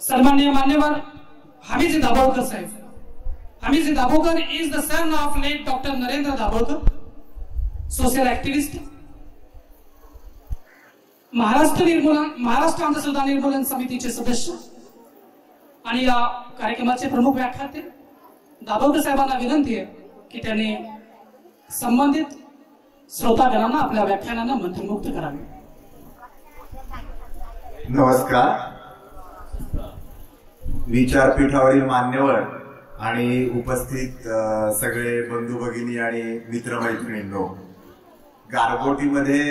सन्माननीय मान्यवर हमीद दाभोळकर साहेब. Hamid Dabholkar is the son of late doctor Narendra Dabholkar, social activist, Maharashtra अंधश्रद्धा निर्मूलन समितीचे सदस्य आणि या कार्यक्रमाचे प्रमुख व्याख्याते. दाभोळकर साहेबांना विनंती आहे की त्यांनी संबंधित श्रोतागणांना आपल्या व्याख्यानांना मंत्रमुग्ध करावे. नमस्कार. विचारपीठावरील मान्यवर आणि उपस्थित सगळे बंधू भगिनी आणि मित्रमैत्रिणींनो, गारगोटीमध्ये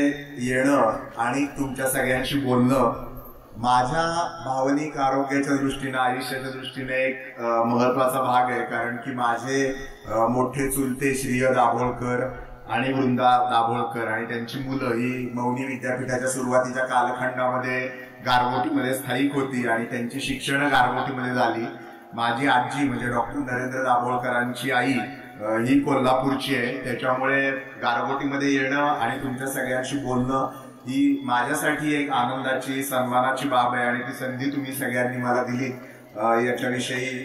येणं आणि तुमच्या सगळ्यांशी बोलणं माझ्या भावनिक आरोग्याच्या दृष्टीने, आयुष्याच्या दृष्टीने एक महत्वाचा भाग आहे. कारण की माझे मोठे चुलते श्रीय दाभोळकर आणि वृंदा दाभोळकर आणि त्यांची मुलं ही मौनी विद्यापीठाच्या सुरुवातीच्या कालखंडामध्ये गारगोटीमध्ये स्थायिक होती आणि त्यांची शिक्षण गारगोटीमध्ये झाली. माझी आजी म्हणजे डॉक्टर नरेंद्र दाभोळकरांची आई ही कोल्हापूरची आहे. त्याच्यामुळे गारगोटीमध्ये येणं आणि तुमच्या सगळ्यांशी बोलणं ही माझ्यासाठी एक आनंदाची, सन्मानाची बाब आहे आणि ती संधी तुम्ही सगळ्यांनी मला दिली याच्याविषयी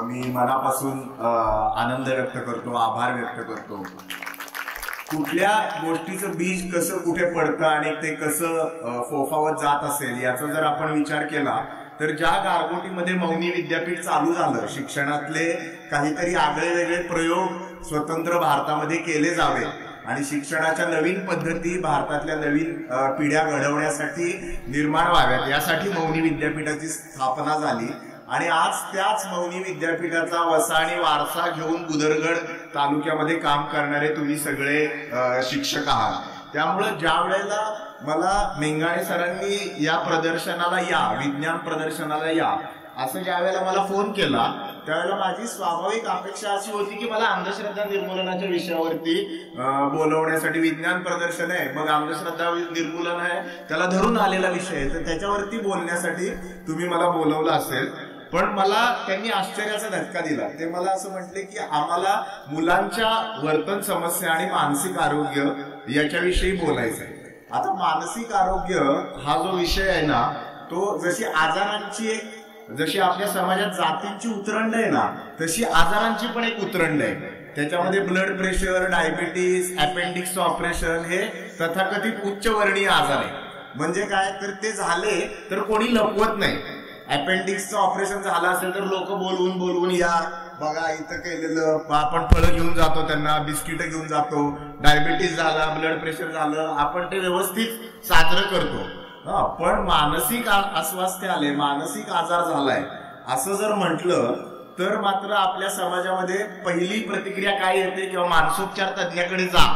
मी मनापासून आनंद व्यक्त करतो, आभार व्यक्त करतो. कुठल्या गोष्टीचं बीज कसं कुठे पडतं आणि ते कसं फोफावत जात असेल याचा जर आपण विचार केला तर ज्या गारगोटीमध्ये मौनी विद्यापीठ चालू झालं, शिक्षणातले काहीतरी आगळे वेगळे प्रयोग स्वतंत्र भारतामध्ये केले जावे आणि शिक्षणाच्या नवीन पद्धती भारतातल्या नवीन पिढ्या घडवण्यासाठी निर्माण व्हाव्यात, यासाठी मौनी विद्यापीठाची स्थापना झाली. आणि आज त्याच मौनी विद्यापीठाचा वसा आणि वारसा घेऊन बुदरगड तालुक्यामध्ये काम करणारे तुम्ही सगळे शिक्षक आहात. त्यामुळं ज्या वेळेला मला मेंगाणे सरांनी या प्रदर्शनाला या, विज्ञान प्रदर्शनाला या असं ज्या वेळेला मला फोन केला त्यावेळेला माझी स्वाभाविक अपेक्षा अशी होती की मला अंधश्रद्धा निर्मूलनाच्या विषयावरती बोलवण्यासाठी, विज्ञान प्रदर्शन आहे मग अंधश्रद्धा निर्मूलन आहे त्याला धरून आलेला विषय आहे तर त्याच्यावरती बोलण्यासाठी तुम्ही मला बोलवलं असेल. पण मला त्यांनी आश्चर्याचा धक्का दिला. ते मला असं म्हटले की आम्हाला मुलांच्या वर्तन समस्या आणि मानसिक आरोग्य याच्याविषयी बोलायचं आहे. आता मानसिक आरोग्य हा जो विषय आहे ना, तो जशी आजारांची एक, जशी आपल्या समाजात जातींची उतरंड आहे ना, तशी आजारांची पण एक उतरंड आहे. त्याच्यामध्ये ब्लड प्रेशर, डायबिटीस, अपेंडिक्सचं ऑपरेशन हे तथाकथित उच्चवर्णीय आजार आहे. म्हणजे काय तर ते झाले तर कोणी लपवत नाही. अपेंडिक्सचं ऑपरेशन झालं असेल तर लोक बोलवून या बघा इथं केलेलं, आपण फळं घेऊन जातो, त्यांना बिस्किट घेऊन जातो. डायबिटीस झाला, ब्लड प्रेशर झालं, आपण ते व्यवस्थित साजरं करतो. पण मानसिक अस्वास्थ्य आले, मानसिक आजार झालाय असं जर म्हटलं तर मात्र आपल्या समाजामध्ये पहिली प्रतिक्रिया काय येते, किंवा मानसोपचार तज्ञाकडे जा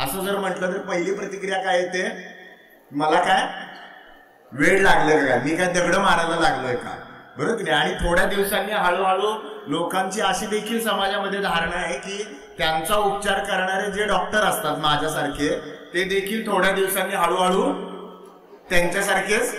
असं जर म्हटलं तर पहिली प्रतिक्रिया काय येते, मला काय वेळ लागले का, मी काय दगड मारायला लागलोय का, बरोबर की नाही. आणि थोड्या दिवसांनी हळूहळू लोकांची अशी देखील समाजामध्ये धारणा आहे की त्यांचा उपचार करणारे जे डॉक्टर असतात माझ्यासारखे, ते देखील थोड्या दिवसांनी हळूहळू त्यांच्यासारखेच.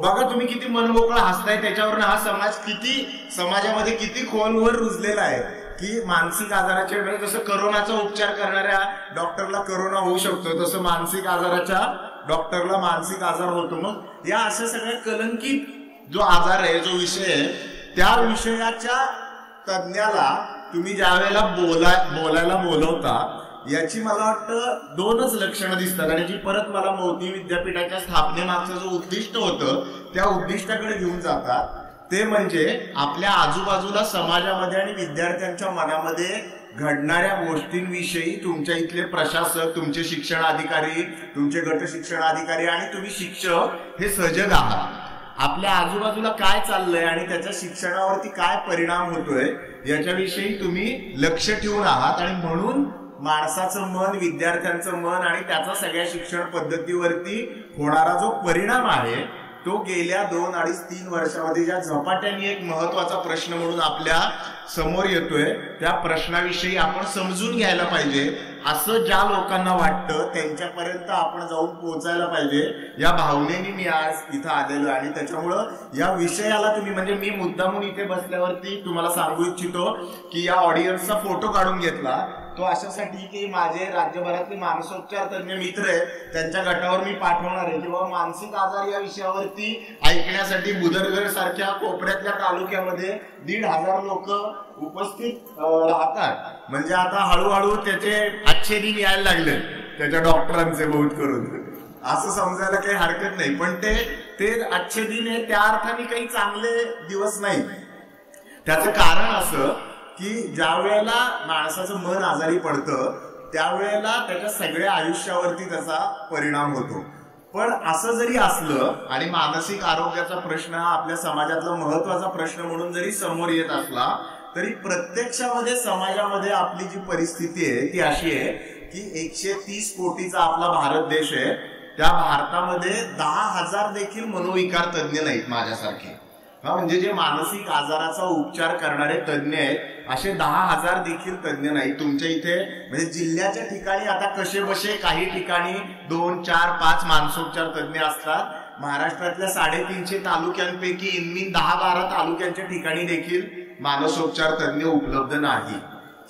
बघा तुम्ही किती मनमोकळा हसताय, त्याच्यावरून हा समाज किती, समाजामध्ये किती खोलवर रुजलेला आहे की मानसिक आजाराच्या वेळेस जसं करोनाचा उपचार करणाऱ्या डॉक्टरला करोना होऊ शकतो तसं मानसिक आजाराच्या डॉक्टरला मानसिक आजार होतो. मग या अशा सगळ्या कलंकित जो आजार आहे, जो विषय आहे, त्या विषयाच्या तज्ञाला तुम्ही ज्या वेळेला बोलायला बोलवता याची मला वाटतं दोनच लक्षणं दिसतात आणि जी परत मला मौनी विद्यापीठाच्या स्थापनेमागचं जो उद्दिष्ट होतं त्या उद्दिष्टाकडे घेऊन जातात. ते म्हणजे आपल्या आजूबाजूला समाजामध्ये आणि विद्यार्थ्यांच्या मनामध्ये घडणाऱ्या गोष्टींविषयी तुमच्या इथले प्रशासक, तुमचे शिक्षण अधिकारी, तुमचे गट शिक्षण अधिकारी आणि तुम्ही शिक्षक हे सजग आहात. आपल्या आजूबाजूला काय चाललंय आणि त्याच्या शिक्षणावरती काय परिणाम होतोय याच्याविषयी तुम्ही लक्ष ठेवून आहात. आणि म्हणून माणसाचं मन, विद्यार्थ्यांचं मन आणि त्याचा सगळ्या शिक्षण पद्धतीवरती होणारा जो परिणाम आहे तो गेल्या 2, 2.5, 3 वर्षामध्ये ज्या झपाट्याने एक महत्वाचा प्रश्न म्हणून आपल्या समोर येतोय त्या प्रश्नाविषयी आपण समजून घ्यायला पाहिजे. असं ज्या लोकांना वाटतं त्यांच्यापर्यंत आपण जाऊन पोहोचायला पाहिजे, या भावनेने मी आज इथं आलेलो. आणि त्याच्यामुळं या विषयाला तुम्ही, म्हणजे मी मुद्दामून इथे बसल्यावरती तुम्हाला सांगू इच्छितो की या ऑडियन्सचा फोटो काढून घेतला तो अशासाठी की माझे राज्यभरातले मानसोपचार तज्ञ मित्र आहेत, त्यांच्या गटावर मी पाठवणार आहे किंवा मानसिक आजार या विषयावरती ऐकण्यासाठी बुदरगड सारख्या कोपऱ्यातल्या तालुक्यामध्ये 1,500 लोक उपस्थित राहतात. म्हणजे आता हळूहळू त्याचे अच्छे दिन यायला लागले त्याच्या डॉक्टरांचे बहुत करून, असं समजायला काही हरकत नाही. पण ते अच्छे दिन आहे त्या अर्थाने काही चांगले दिवस नाही. त्याचं कारण असं की ज्या वेळेला माणसाचं मन आजारी पडतं त्यावेळेला त्याच्या सगळ्या आयुष्यावरती त्याचा परिणाम होतो. पण असं जरी असलं आणि मानसिक आरोग्याचा प्रश्न हा आपल्या समाजातला महत्वाचा प्रश्न म्हणून जरी समोर येत असला तरी प्रत्यक्षामध्ये समाजामध्ये आपली जी परिस्थिती आहे ती अशी आहे की 130 कोटीचा आपला भारत देश आहे. त्या भारतामध्ये 10,000 देखील मनोविकार तज्ञ नाहीत माझ्यासारखे. म्हणजे जे मानसिक आजाराचा उपचार करणारे तज्ञ आहेत असे 10,000 देखील तज्ञ नाही तुमच्या इथे. म्हणजे जिल्ह्याच्या ठिकाणी आता कसे बसे काही ठिकाणी 2, 4, 5 मानसोपचार तज्ञ असतात. महाराष्ट्रातल्या 350 तालुक्यांपैकी इनमीन 10-12 तालुक्यांच्या ठिकाणी देखील मानसोपचार तज्ञ उपलब्ध नाही.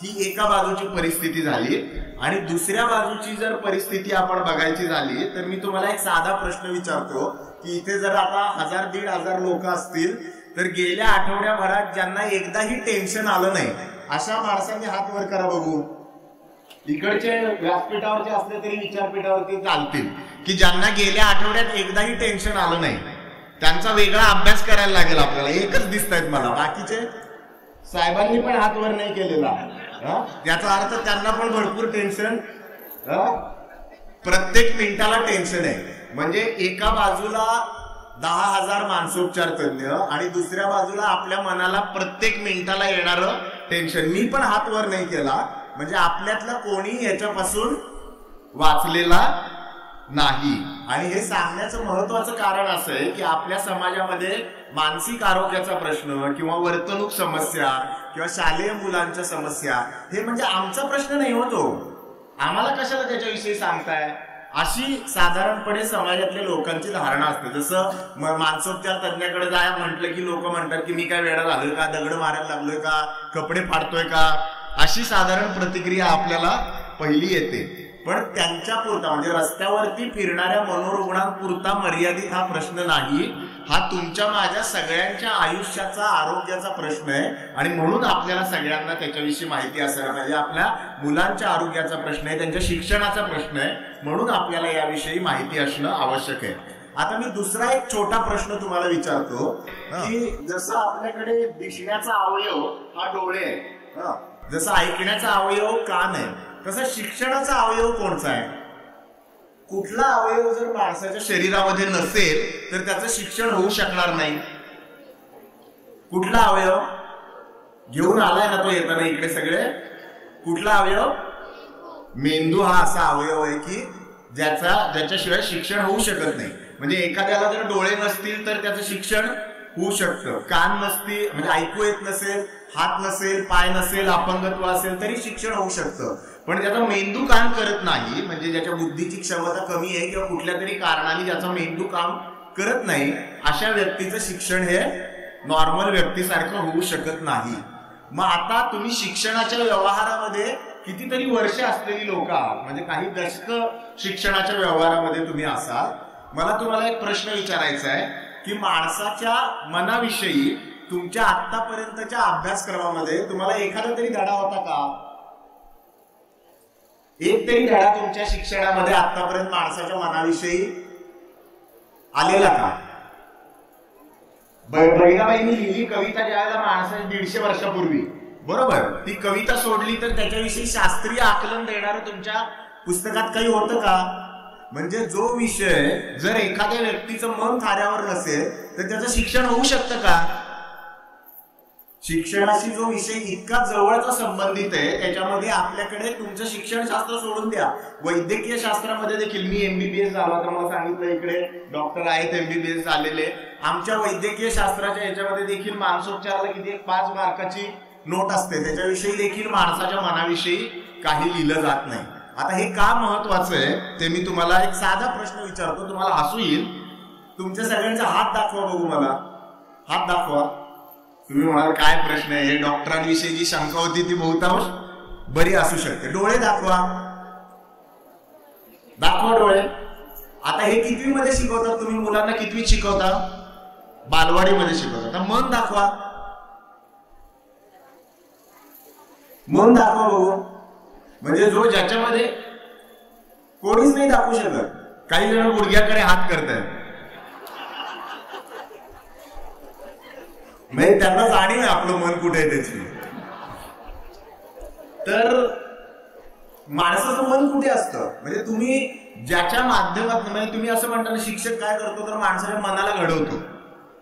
ही एका बाजूची परिस्थिती झाली. आणि दुसऱ्या बाजूची जर परिस्थिती आपण बघायची झाली तर मी तुम्हाला एक साधा प्रश्न विचारतो की इथे जर आता 1,000-1,500 लोक असतील तर गेल्या आठवड्याभरात ज्यांना एकदाही टेन्शन आलं नाही अशा माणसांनी हात वर करा बघू. इकडचे व्यासपीठावरचे असले तरी विचारपीठावरती चालतील की ज्यांना गेल्या आठवड्यात एकदाही टेन्शन आलं नाही. त्यांचा वेगळा अभ्यास करायला लागेल आपल्याला. एकच दिसत आहेत मला. बाकीचे साहेबांनी पण हात वर नाही केलेला. याचा अर्थ त्यांना पण भरपूर टेन्शन, प्रत्येक मिनिटाला टेन्शन आहे. म्हणजे एका बाजूला 10,000 मानसोपचार तज्ञ आणि दुसऱ्या बाजूला आपल्या मनाला प्रत्येक मिनिटाला येणारं टेन्शन. मी पण हात वर नाही केला म्हणजे आपल्यातला कोणी याच्यापासून वाचलेला नाही. आणि हे सांगण्याचं महत्वाचं कारण असं आहे की आपल्या समाजामध्ये मानसिक आरोग्याचा प्रश्न किंवा वर्तणूक समस्या किंवा शालेय मुलांच्या समस्या हे म्हणजे आमचा प्रश्न नाही होतो. आम्हाला कशाला त्याच्याविषयी सांगताय अशी साधारणपणे समाजातल्या लोकांची धारणा असते. जसं मानसोपचार तज्ञाकडे जाय म्हटलं की लोक म्हणतात की मी काय वेडा झालोय का, दगड मारायला लागलोय का, कपडे फाडतोय का, अशी साधारण प्रतिक्रिया आपल्याला पहिली येते. पण त्यांच्या पुरता म्हणजे रस्त्यावरती फिरणाऱ्या मनोरुग्णांपुरता मर्यादित हा प्रश्न नाही. हा तुमच्या माझ्या सगळ्यांच्या आयुष्याचा आरोग्याचा प्रश्न आहे. आणि म्हणून आपल्याला सगळ्यांना त्याच्याविषयी माहिती असायला पाहिजे. आपल्या मुलांच्या आरोग्याचा प्रश्न आहे, त्यांच्या शिक्षणाचा प्रश्न आहे. म्हणून आपल्याला याविषयी माहिती असणं आवश्यक आहे. आता मी दुसरा एक छोटा प्रश्न तुम्हाला विचारतो की जसं आपल्याकडे दिसण्याचा अवयव हा डोळे आहे, जसं ऐकण्याचा अवयव कान आहे, तसा शिक्षणाचा अवयव कोणता आहे? कुठला अवयव जर माणसाच्या शरीरामध्ये नसेल तर त्याचं शिक्षण होऊ शकणार नाही. कुठला अवयव घेऊन आलाय ना तो येताना इकडे सगळे? कुठला अवयव? मेंदू हा असा अवयव आहे की ज्याच्याशिवाय शिक्षण होऊ शकत नाही. म्हणजे एखाद्याला जर डोळे नसतील तर त्याचं शिक्षण होऊ शकतं. कान नसतील म्हणजे ऐकू येत नसेल, हात नसेल, पाय नसेल, अपंगत्व असेल तरी शिक्षण होऊ शकतं. पण ज्याचा मेंदू काम करत नाही म्हणजे ज्याच्या बुद्धीची क्षमता कमी आहे किंवा कुठल्या तरी कारणाने ज्याचा मेंदू काम करत नाही अशा व्यक्तीचं शिक्षण हे नॉर्मल व्यक्तीसारखं होऊ शकत नाही. मग आता तुम्ही शिक्षणाच्या व्यवहारामध्ये कितीतरी वर्ष असलेली लोक आहात, म्हणजे काही दशक शिक्षणाच्या व्यवहारामध्ये तुम्ही असाल. मला तुम्हाला एक प्रश्न विचारायचा आहे की माणसाच्या मनाविषयी तुमच्या आतापर्यंतच्या अभ्यासक्रमामध्ये तुम्हाला एखादा तरी धडा होता का? एक तरी धडा तुमच्या शिक्षणामध्ये आतापर्यंत माणसाच्या मनाविषयी आलेला का? बहिणाबाईंनी लिहिली कविता ज्यावेळेला माणसाच्या 150 वर्षापूर्वी, बरोबर, ती कविता सोडली तर त्याच्याविषयी शास्त्रीय आकलन देणारं तुमच्या पुस्तकात काही होतं का? म्हणजे जो विषय जर एखाद्या व्यक्तीचं मन थाऱ्यावर नसेल तर त्याचं शिक्षण होऊ शकतं का? शिक्षणाशी जो विषय इतका जवळचा संबंधित आहे त्याच्यामध्ये आपल्याकडे तुमचं शिक्षणशास्त्र सोडून द्या, वैद्यकीय शास्त्रामध्ये देखील मी MBBS झालो, तर मला सांगितलं इकडे डॉक्टर आहेत MBBS झालेले. आमच्या वैद्यकीय शास्त्राच्या याच्यामध्ये देखील मानसोपचाराला किती 5 मार्काची नोट असते, त्याच्याविषयी देखील माणसाच्या मनाविषयी काही लिहिलं जात नाही. आता हे का महत्वाचं आहे ते मी तुम्हाला एक साधा प्रश्न विचारतो, तुम्हाला हसू येईल. तुमच्या सगळ्यांचा हात दाखवा बघू, मला हात दाखवा. तुम्ही म्हणाल काय प्रश्न आहे, डॉक्टरांविषयी जी शंका होती ती बहुतांश बरी असू शकते. डोळे दाखवा, दाखवा डोळे. आता हे कितवी मध्ये शिकवतात तुम्ही मुलांना? कितवीत शिकवता? बालवाडीमध्ये शिकवता. मन दाखवा, मन दाखवा बघू. म्हणजे जो ज्याच्यामध्ये कोणीच नाही दाखवू शकत. काही जण गुडघ्याकडे हात करतात, म्हणजे त्यांना जाणीव आहे आपलं मन कुठे आहे त्याची. तर माणसाचं मन कुठे असतं? म्हणजे तुम्ही ज्याच्या माध्यमातून, म्हणजे तुम्ही असं म्हणता ना शिक्षक काय करतो तर माणसाच्या मनाला घडवतो.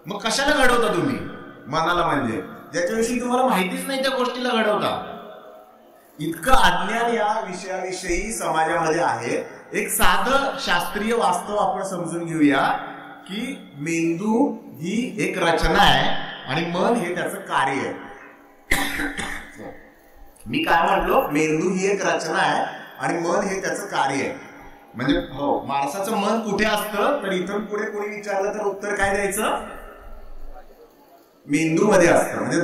मग कशाला घडवता तुम्ही मनाला? म्हणजे ज्याच्याविषयी तुम्हाला माहितीच नाही त्या गोष्टीला घडवता. इतकं अज्ञान या विषयाविषयी समाजामध्ये आहे. एक साधं शास्त्रीय वास्तव आपण समजून घेऊया की मेंदू ही एक रचना आहे आणि मन हे त्याचं कार्य आहे. मी काय म्हटलो? मेंदू ही एक रचना आहे आणि मन हे त्याचं कार्य आहे. म्हणजे हो, माणसाचं मन कुठे असतं? तर इथून पुढे कोणी विचारलं तर उत्तर काय द्यायचं? मेंदूमध्ये असतं. म्हणजे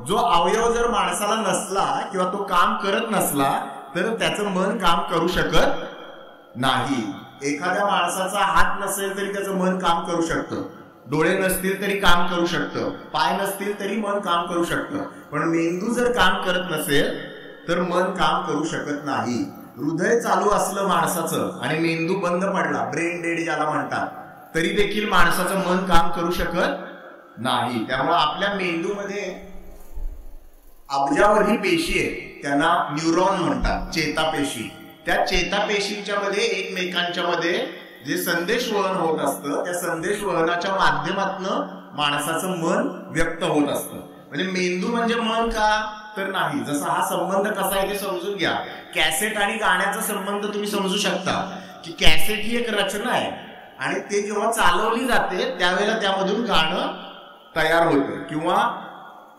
जो अवयव जर माणसाला नसला किंवा तो काम करत नसला तर त्याचं मन काम करू शकत नाही. एखाद्या माणसाचा हात नसेल तरी त्याचं मन काम करू शकतं, डोळे नसतील तरी काम करू शकतं, पाय नसतील तरी मन काम करू शकतं. पण मेंदू जर काम करत नसेल तर मन काम करू शकत नाही. हृदय चालू असलं माणसाचं आणि मेंदू बंद पडला, ब्रेन डेड ज्याला म्हणतात, तरी देखील माणसाचं मन काम करू शकत नाही. त्यामुळे आपल्या मेंदूमध्ये अब्जावर ही पेशी आहे, त्यांना न्यूरॉन म्हणतात, चेतापेशी. त्या चेतापेशींच्या मध्ये एकमेकांच्या मध्ये जे संदेशवहन होत असतं त्या संदेशवहनाच्या माध्यमातून माणसाचं मन व्यक्त होत असतं. म्हणजे मेंदू म्हणजे मन का? तर नाही. जसा हा संबंध कसा आहे ते समजून घ्या. कॅसेट आणि गाण्याचा संबंध तुम्ही समजू शकता की कॅसेट ही एक रचना आहे आणि ते जेव्हा चालवली जाते त्यावेळेला त्यामधून गाणं तयार होतं. किंवा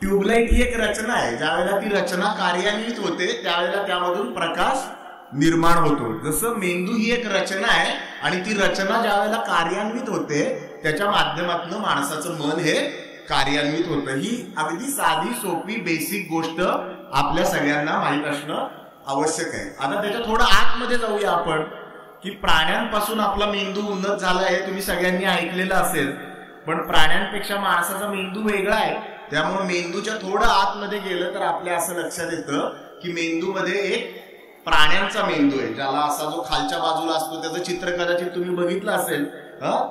ट्यूबलाईट ही एक रचना आहे, ज्यावेळेला ती रचना कार्यान्वित होते त्यावेळेला त्यामधून प्रकाश निर्माण होतो. जसं मेंदू ही एक रचना आहे आणि ती रचना ज्यावेळेला कार्यान्वित होते त्याच्या माध्यमातून माणसाचं मन हे कार्यान्वित होतं. ही अगदी साधी सोपी बेसिक गोष्ट आपल्या सगळ्यांना माहीत असणं आवश्यक आहे. आता त्याच्या थोडं आतमध्ये जाऊया आपण की प्राण्यांपासून आपला मेंदू उन्नत झाला आहे. तुम्ही सगळ्यांनी ऐकलेलं असेल, पण प्राण्यांपेक्षा माणसाचा मेंदू वेगळा आहे. त्यामुळे मेंदूच्या थोडं आतमध्ये गेलं तर आपल्या असं लक्षात येतं की मेंदूमध्ये एक प्राण्यांचा मेंदू आहे, ज्याला असा जो खालच्या बाजूला असतो त्याचं चित्र कदाचित तुम्ही बघितलं असेल.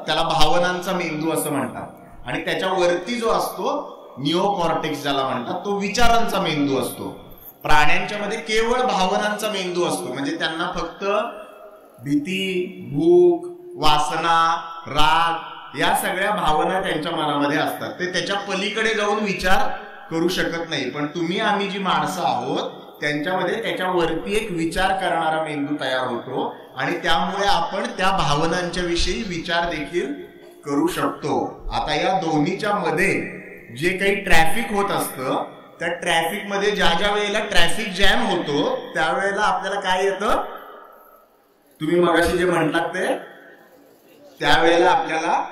त्याला भावनांचा मेंदू असं म्हणतात. आणि त्याच्या वरती जो असतो निओकॉर्टेक्स ज्याला म्हणतात, तो विचारांचा मेंदू असतो. प्राण्यांच्या मध्ये केवळ भावनांचा मेंदू असतो. म्हणजे त्यांना फक्त भीती, भूक, वासना, राग या सगळ्या भावना त्यांच्या मनामध्ये असतात. ते त्याच्या पलीकडे जाऊन विचार करू शकत नाही. पण तुम्ही आम्ही जी माणसं आहोत त्यांच्यामध्ये त्याच्यावरती एक विचार करणारा मेंदू तयार होतो आणि त्यामुळे आपण त्या भावनांच्या विषयी विचार देखील करू शकतो. आता या दोन्हीच्या मध्ये जे काही ट्रॅफिक होत असतं त्या ट्रॅफिक मध्ये ज्या ज्या वेळेला ट्रॅफिक जॅम होतो त्यावेळेला आपल्याला काय येतं? तुम्ही मगाशी जे म्हटलात ते, त्यावेळेला आपल्याला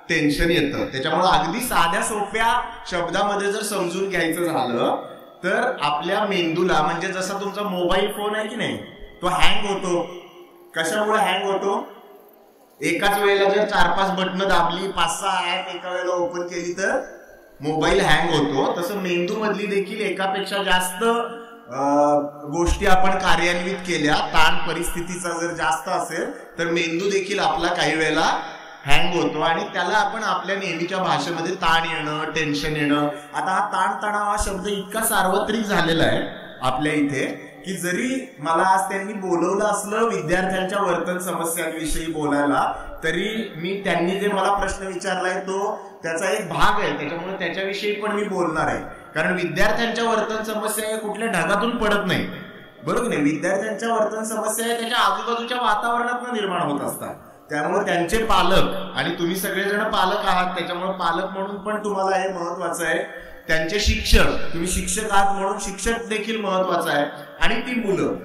टेन्शन येतं. त्याच्यामुळे अगदी साध्या सोप्या शब्दामध्ये जर समजून घ्यायचं झालं तर आपल्या मेंदूला, म्हणजे जसा तुमचा मोबाईल फोन आहे की नाही, तो हँग होतो. कशामुळे हँग होतो? एकाच वेळेला जर 4-5 बटन दाबली, 5-6 ऍप एका वेळेला ओपन केली तर मोबाईल हँग होतो. तसं मेंदू मधली देखील एकापेक्षा जास्त गोष्टी आपण कार्यान्वित केल्या, ताण परिस्थितीचा जर जास्त असेल तर मेंदू देखील आपला काही वेळेला हँग होतो आणि त्याला आपण आपल्या नेहमीच्या भाषेमध्ये ताण येणं, टेन्शन येणं. आता हा ताणतणाव हा शब्द इतका सार्वत्रिक झालेला आहे आपल्या इथे की जरी मला आज त्यांनी बोलवलं असलं विद्यार्थ्यांच्या वर्तन समस्यांविषयी बोलायला, तरी मी त्यांनी जे मला प्रश्न विचारलाय तो त्याचा एक भाग आहे, त्याच्यामुळे त्याच्याविषयी पण मी बोलणार आहे. कारण विद्यार्थ्यांच्या वर्तन समस्या हे कुठल्या ढगातून पडत नाही, बरोबर नाही. विद्यार्थ्यांच्या वर्तन समस्या हे त्याच्या आजूबाजूच्या वातावरणातून निर्माण होत असतात. त्यामुळे त्यांचे पालक, आणि तुम्ही सगळेजण पालक आहात त्याच्यामुळे पालक म्हणून पण तुम्हाला हे महत्वाचं आहे. त्यांचे शिक्षक, तुम्ही शिक्षक आहात म्हणून शिक्षक देखील महत्वाचा आहे. आणि ती मुलं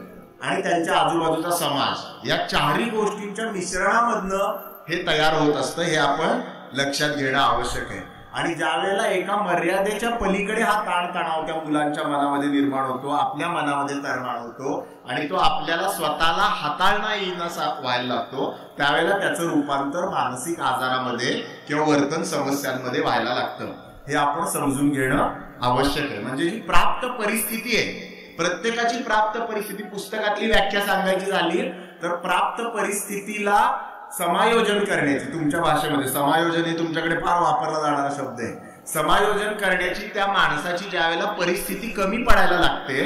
आणि त्यांच्या आजूबाजूचा समाज, या चारही गोष्टींच्या मिश्रणामधनं हे तयार होत असतं. हे आपण लक्षात घेणं आवश्यक आहे. आणि ज्या वेळेला एका मर्यादेच्या पलीकडे हा ताणतणाव त्या मुलांच्या मनामध्ये निर्माण होतो, आपल्या मनामध्ये निर्माण होतो आणि तो आपल्याला स्वतःला हाताळणं येईनासा व्हायला लागतो, त्यावेळेला त्याचं रूपांतर मानसिक आजारामध्ये किंवा वर्तन समस्यांमध्ये व्हायला लागतं. हे आपण समजून घेणं आवश्यक आहे. म्हणजे ही प्राप्त परिस्थिती आहे, प्रत्येकाची प्राप्त परिस्थिती. पुस्तकातली व्याख्या सांगायची झाली तर प्राप्त परिस्थितीला समायोजन करण्याची, तुमच्या भाषेमध्ये समायोजन हे तुमच्याकडे फार वापरला जाणारा शब्द आहे, समायोजन करण्याची त्या माणसाची ज्या वेळेला परिस्थिती कमी पडायला लागते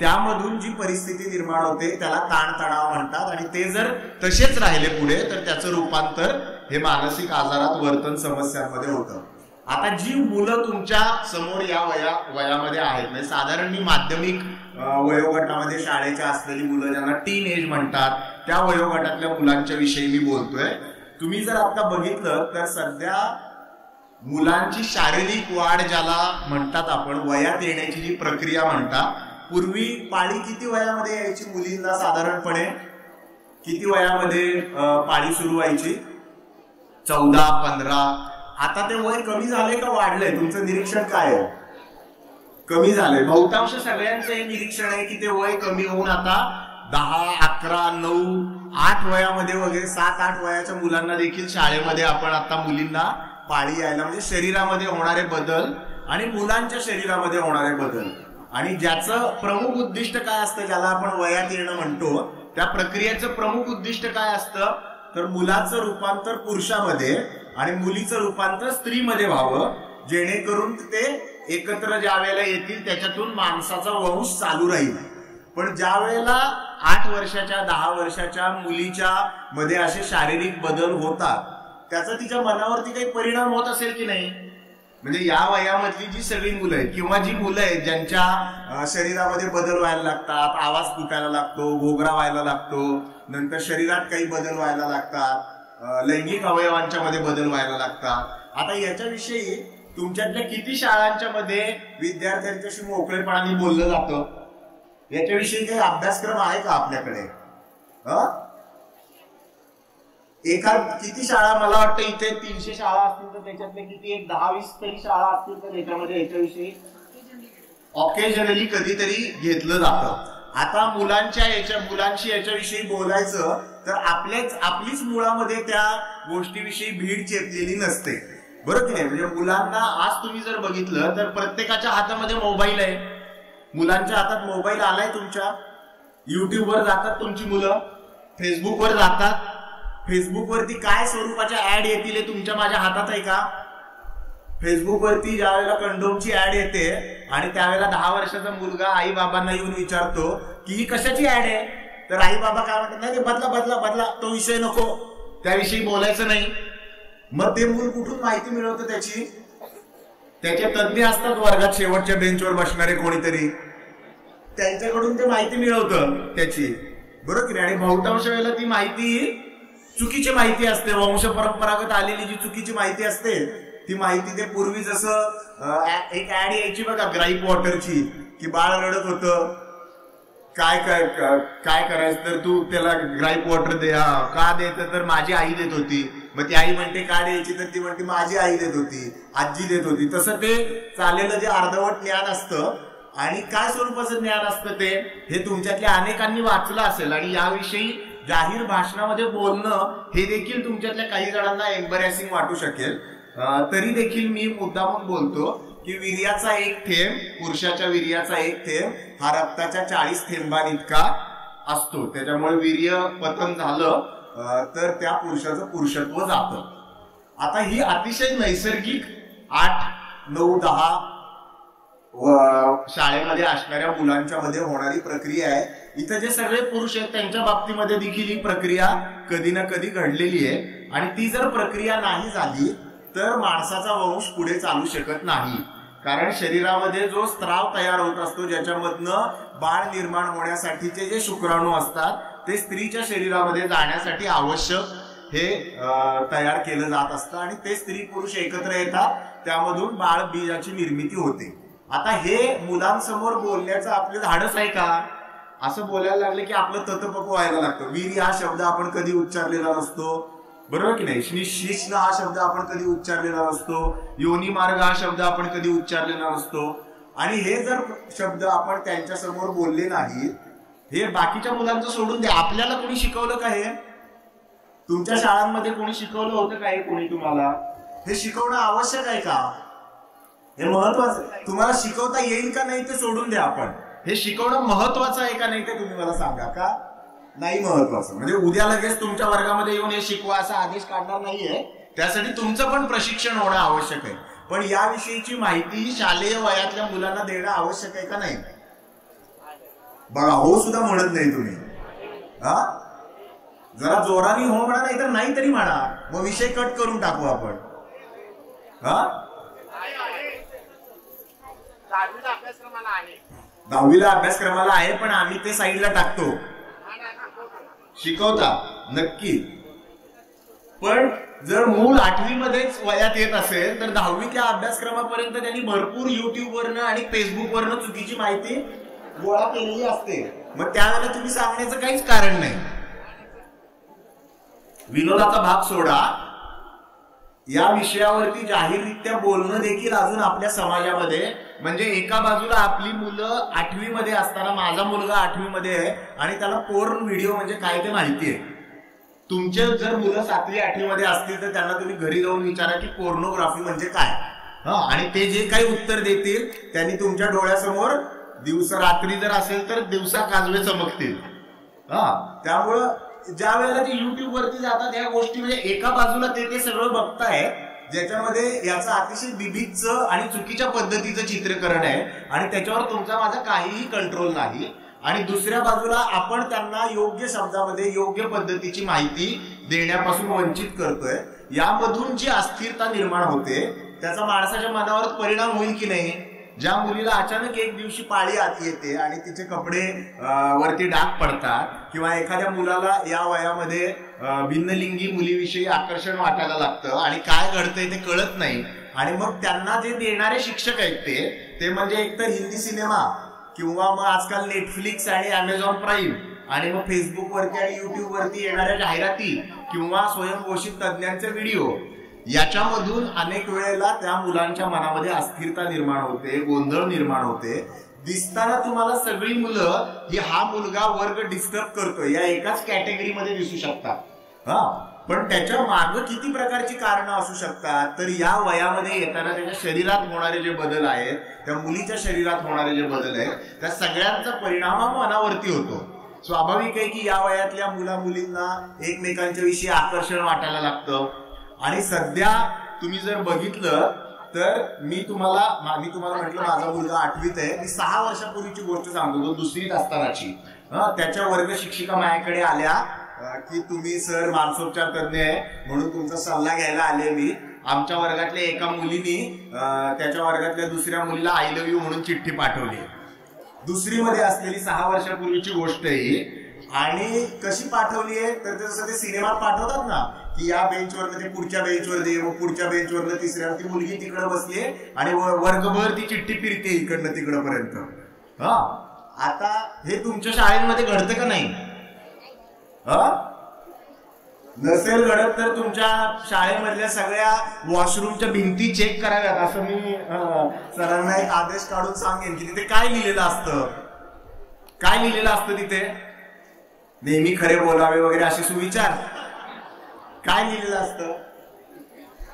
त्यामधून जी परिस्थिती निर्माण होते त्याला ताणतणाव म्हणतात. आणि ते जर तसेच राहिले पुढे तर त्याचं रूपांतर हे मानसिक आजारात, वर्तन समस्यांमध्ये होतं. आता जी मुलं तुमच्या समोर या वयामध्ये आहेत, म्हणजे साधारण मी माध्यमिक वयोगटामध्ये शाळेच्या असलेली मुलं, ज्यांना टीन एज म्हणतात, त्या वयोगटातल्या मुलांच्या विषयी मी बोलतोय. तुम्ही जर आता बघितलं तर सध्या मुलांची शारीरिक वाढ ज्याला म्हणतात आपण, वयात येण्याची जी प्रक्रिया म्हणतात, पूर्वी पाळी किती वयामध्ये यायची मुलींना साधारणपणे? किती वयामध्ये पाळी सुरू व्हायची? 14-15. आता ते वय कमी झालंय का वाढलंय? तुमचं निरीक्षण काय आहे? कमी झालंय. बहुतांश सगळ्यांचं हे निरीक्षण आहे की ते वय कमी होऊन आता 10, 11, 9, 8 वयामध्ये वगैरे 7-8 वयाच्या मुलांना देखील शाळेमध्ये आपण आता मुलींना पाळी यायला, म्हणजे शरीरामध्ये होणारे बदल आणि मुलांच्या शरीरामध्ये होणारे बदल, आणि ज्याचं प्रमुख उद्दिष्ट काय असतं, ज्याला आपण वयात येणं म्हणतो, त्या प्रक्रियेचं प्रमुख उद्दिष्ट काय असतं तर मुलाचं रूपांतर पुरुषामध्ये आणि मुलीचं रूपांतर स्त्रीमध्ये व्हावं, जेणेकरून ते एकत्र ज्या वेळेला येतील त्याच्यातून माणसाचा वंश चालू राहील. पण ज्या वेळेला 8 वर्षाच्या 10 वर्षाच्या मुलीच्या मध्ये असे शारीरिक बदल होतात, त्याचा तिच्या मनावरती काही परिणाम होत असेल की नाही? म्हणजे या वयामधली जी सगळी मुलं आहेत किंवा जी मुलं आहेत ज्यांच्या शरीरामध्ये बदल व्हायला लागतात, आवाज फुटायला लागतो, घोगरा व्हायला लागतो, नंतर शरीरात काही बदल व्हायला लागतात, लैंगिक अवयवांच्या मध्ये बदल व्हायला लागतात. आता याच्याविषयी तुमच्यातल्या किती शाळांच्या मध्ये विद्यार्थ्यांच्याशी मोकळेपणाने बोललं जातं? याच्याविषयी काही अभ्यासक्रम आहे का आपल्याकडे? किती शाळा, मला वाटतं इथे 300 शाळा असतील तर त्याच्यातले किती, एक 10-20 तरी शाळा असतील तर याच्यामध्ये याच्याविषयी ऑकेजनली कधीतरी घेतलं जातं. आता मुलांशी याच्याविषयी बोलायचं तर आपलीच मुळामध्ये त्या गोष्टीविषयी भीड चेपलेली नसते, बरोबर की नाही? म्हणजे मुलांना आज तुम्ही जर बघितलं तर प्रत्येकाच्या हातामध्ये मोबाईल आहे. मुलांच्या हातात मोबाईल आलाय तुमच्या. युट्यूबवर जातात तुमची मुलं, फेसबुकवर जातात. फेसबुकवरती काय स्वरूपाच्या ऍड येतील हे तुमच्या माझ्या हातात आहे का? फेसबुकवरती ज्या वेळेला कंडोमची ऍड येते आणि त्यावेळेला 10 वर्षाचा मुलगा आई बाबांना येऊन विचारतो की ही कशाची ऍड आहे, तर आई बाबा काय म्हणतात, नाही बदला बदला बदला, तो विषय नको, त्याविषयी बोलायचं नाही. मग ते मूल कुठून माहिती मिळवतं त्याची? त्याचे तज्ञ असतात वर्गात शेवटच्या बेंचवर बसणारे कोणीतरी, त्यांच्याकडून ते माहिती मिळवतं त्याची, बरोबर की नाही? आणि बहुतांश वेळेला ती माहिती चुकीची माहिती असते, वंश परंपरागत आलेली जी चुकीची माहिती असते ती माहिती, ते पूर्वी जसं एक ऍड यायची बघा ग्राईप वॉटरची, की बाळ रडत होतं, काय करायचं तर तू त्याला ग्राईप वॉटर दे. का द्यायचं तर माझी आई देत होती. मग ती आई म्हणते का द्यायची, तर ती म्हणते माझी आई देत होती, आजी देत होती. तसं ते चाललेलं जे अर्धवट ज्ञान असतं आणि काय स्वरूपाचं ज्ञान असतं ते हे तुमच्यातल्या अनेकांनी वाचलं असेल. आणि याविषयी जाहीर भाषणामध्ये बोलणं हे देखील तुमच्यातल्या काही जणांना एम्बॅरेसिंग वाटू शकेल. तरी देखील मी मुद्दामून बोलतो की वीर्याचा एक थेंब, पुरुषाच्या वीर्याचा एक थेंब हा रक्ताच्या 40 थेंबांइतका असतो. त्याच्यामुळे वीर्य पतन झालं तर त्या पुरुषाचं पुरुषत्व जातं. आता ही अतिशय नैसर्गिक 8, 9, 10 शाळेमध्ये असणाऱ्या मुलांच्या मध्ये होणारी प्रक्रिया आहे. इथं जे सगळे पुरुष आहेत त्यांच्या बाबतीमध्ये देखील ही प्रक्रिया कधी ना कधी घडलेली आहे. आणि ती जर प्रक्रिया नाही झाली तर माणसाचा वंश पुढे चालू शकत नाही. कारण शरीरामध्ये जो स्त्राव तयार होत असतो ज्याच्यामधनं बाळ निर्माण होण्यासाठीचे जे शुक्राणू असतात ते स्त्रीच्या शरीरामध्ये जाण्यासाठी आवश्यक हे तयार केलं जात असतं आणि ते स्त्री पुरुष एकत्र येतात, त्यामधून बाळ बीजाची निर्मिती होते. आता हे मुलांसमोर बोलण्याचं आपलं धाडस आहे का? असं बोलायला लागले की आपलं ततपप व्हायला लागतं. वीर हा शब्द आपण कधी उच्चारलेला नसतो, बरोबर की नाही? शिश्न हा शब्द आपण कधी उच्चारलेला नसतो, योनी मार्ग हा शब्द आपण कधी उच्चारलेला नसतो. आणि हे जर शब्द आपण त्यांच्या समोर बोलले नाही, हे बाकीच्या मुलांचं सोडून द्या, आपल्याला कोणी शिकवलं का? हे तुमच्या शाळांमध्ये कोणी शिकवलं होतं का? हे कोणी तुम्हाला हे शिकवणं आवश्यक आहे का? हे महत्वाचं. तुम्हाला शिकवता येईल का नाही ते सोडून द्या, आपण हे शिकवणं महत्वाचं आहे का नाही ते तुम्ही मला सांगा. का नाही महत्वाचं? म्हणजे उद्या लगेच तुमच्या वर्गामध्ये येऊन हे शिकवा असा आदेश काढणार नाहीये, त्यासाठी तुमचं पण प्रशिक्षण होणं आवश्यक आहे. पण याविषयीची माहिती शालेय वयातल्या मुलांना देणं आवश्यक आहे का नाही? बघा, हो सुद्धा म्हणत नाही तुम्ही. हा, जरा जोराने हो म्हणा, नाही तर नाही तरी म्हणा, मग विषय कट करून टाकू आपण. हा, 10वीला अभ्यासक्रमाला आहे, पण आम्ही ते साईडला टाकतो. शिकवता नक्की, पण जर मूल 8वी मध्येच वयात येत असेल तर 10वीच्या अभ्यासक्रमापर्यंत त्यांनी भरपूर युट्यूबवरनं आणि फेसबुकवरनं चुकीची माहिती गोळा केलेली असते. मग त्यावेळेला तुम्ही सांगण्याचं काहीच कारण नाही. विनोदाचा भाग सोडा, या विषयावरती जाहीररित्या बोलणं देखील अजून आपल्या समाजामध्ये, म्हणजे एका बाजूला आपली मुलं 8वी मध्ये असताना, माझा मुलगा 8वी मध्ये आहे आणि त्याला पोर्न व्हिडिओ म्हणजे काय ते माहिती आहे. तुमचे जर मुलं 7वी 8वी मध्ये असतील तर त्यांना तुम्ही घरी जाऊन विचारा की पोर्नोग्राफी म्हणजे काय. आणि ते जे काही उत्तर देतील त्यांनी तुमच्या डोळ्यासमोर दिवसा रात्री जर असेल तर दिवसा काजवे चमकतील. त्यामुळं ज्या वेळेला ते युट्यूब वरती जातात या गोष्टी, म्हणजे एका बाजूला ते सगळं बघताय ज्याच्यामध्ये याचं अतिशय बिभीचं आणि चुकीच्या पद्धतीचं चित्रीकरण आहे आणि त्याच्यावर तुमचा माझा काहीही कंट्रोल नाही. आणि दुसऱ्या बाजूला आपण त्यांना योग्य शब्दामध्ये योग्य पद्धतीची माहिती देण्यापासून वंचित करतोय. यामधून जी अस्थिरता निर्माण होते त्याचा माणसाच्या मनावर परिणाम होईल की नाही? ज्या मुलीला अचानक एक दिवशी पाळी आत येते आणि तिचे कपडे वरती डाग पडतात, किंवा एखाद्या मुलाला या वयामध्ये भिन्नलिंगी मुलीविषयी आकर्षण वाटायला लागतं आणि काय घडतंय ते कळत नाही, आणि मग त्यांना जे देणारे शिक्षक आहेत ते म्हणजे एकतर हिंदी सिनेमा किंवा मग आजकाल नेटफ्लिक्स आणि अमेझॉन प्राईम आणि मग फेसबुक वरती आणि युट्यूब वरती येणाऱ्या जाहिराती किंवा स्वयंघोषित तज्ञांचे व्हिडिओ, याच्यामधून अनेक वेळेला त्या मुलांच्या मनामध्ये अस्थिरता निर्माण होते, गोंधळ निर्माण होते. दिसताना तुम्हाला सगळी मुलं ही हा मुलगा वर्ग डिस्टर्ब करतोय या एकाच कॅटेगरीमध्ये दिसू शकतात. पण त्याच्या मागे किती प्रकारची कारणं असू शकतात. तर या वयामध्ये येताना त्याच्या शरीरात होणारे जे बदल आहेत, त्या मुलीच्या शरीरात होणारे जे बदल आहेत, त्या सगळ्यांचा परिणाम हा मनावरती होतो. स्वाभाविक आहे की या वयातल्या मुला मुलींना एकमेकांच्या विषयी आकर्षण वाटायला लागतं. आणि सध्या तुम्ही जर बघितलं तर मी तुम्हाला म्हटलं माझा मुलगा 8वीत आहे. मी 6 वर्षापूर्वीची गोष्ट सांगतो, 2रीत असतानाची. त्याच्या वर्ग शिक्षिका माझ्याकडे आल्या की तुम्ही सर मानसोपचार तज्ञ आहे म्हणून तुमचा सल्ला घ्यायला आले मी. आमच्या वर्गातल्या एका मुलीनी त्याच्या वर्गातल्या दुसऱ्या मुलीला आय लव्ह यू म्हणून चिठ्ठी पाठवली. 2री मध्ये असलेली 6 वर्षापूर्वीची गोष्ट आहे. आणि कशी पाठवली आहे तर जसं ते सिनेमात पाठवतात ना की या बेंचवरनं ते पुढच्या बेंचवर दे, मग पुढच्या बेंचवरनं तिसऱ्या, ती मुलगी तिकडे बसली आणि वर्गभर ती चिठ्ठी फिरते इकडनं तिकडपर्यंत. आता हे तुमच्या शाळेमध्ये घडतं का नाही? नसेल घडत तर तुमच्या शाळेमधल्या सगळ्या वॉशरूमच्या भिंती चेक कराव्यात, असं मी सरांना एक आदेश काढून सांगेन की तिथे काय लिहिलेलं असतं. काय लिहिलेलं असतं तिथे? नेहमी खरे बोलावे वगैरे असे सुविचार. काय लिहिलेलं असतं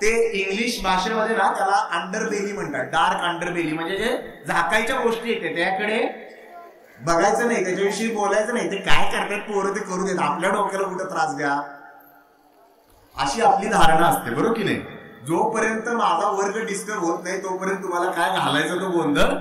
ते इंग्लिश भाषेमध्ये ना त्याला अंडरबेली म्हणतात. डार्क अंडरबेली म्हणजे जे झाकायच्या गोष्टी येते त्याकडे बघायचं नाही, त्याच्याविषयी बोलायचं नाही. ते काय करतात पोरं ते करू देत, आपल्या डोक्याला कुठं त्रास द्या, अशी आपली धारणा असते. बरोबर की नाही? जोपर्यंत माझा वर्ग डिस्टर्ब होत नाही तोपर्यंत तुम्हाला काय घालायचं तो गोंधळ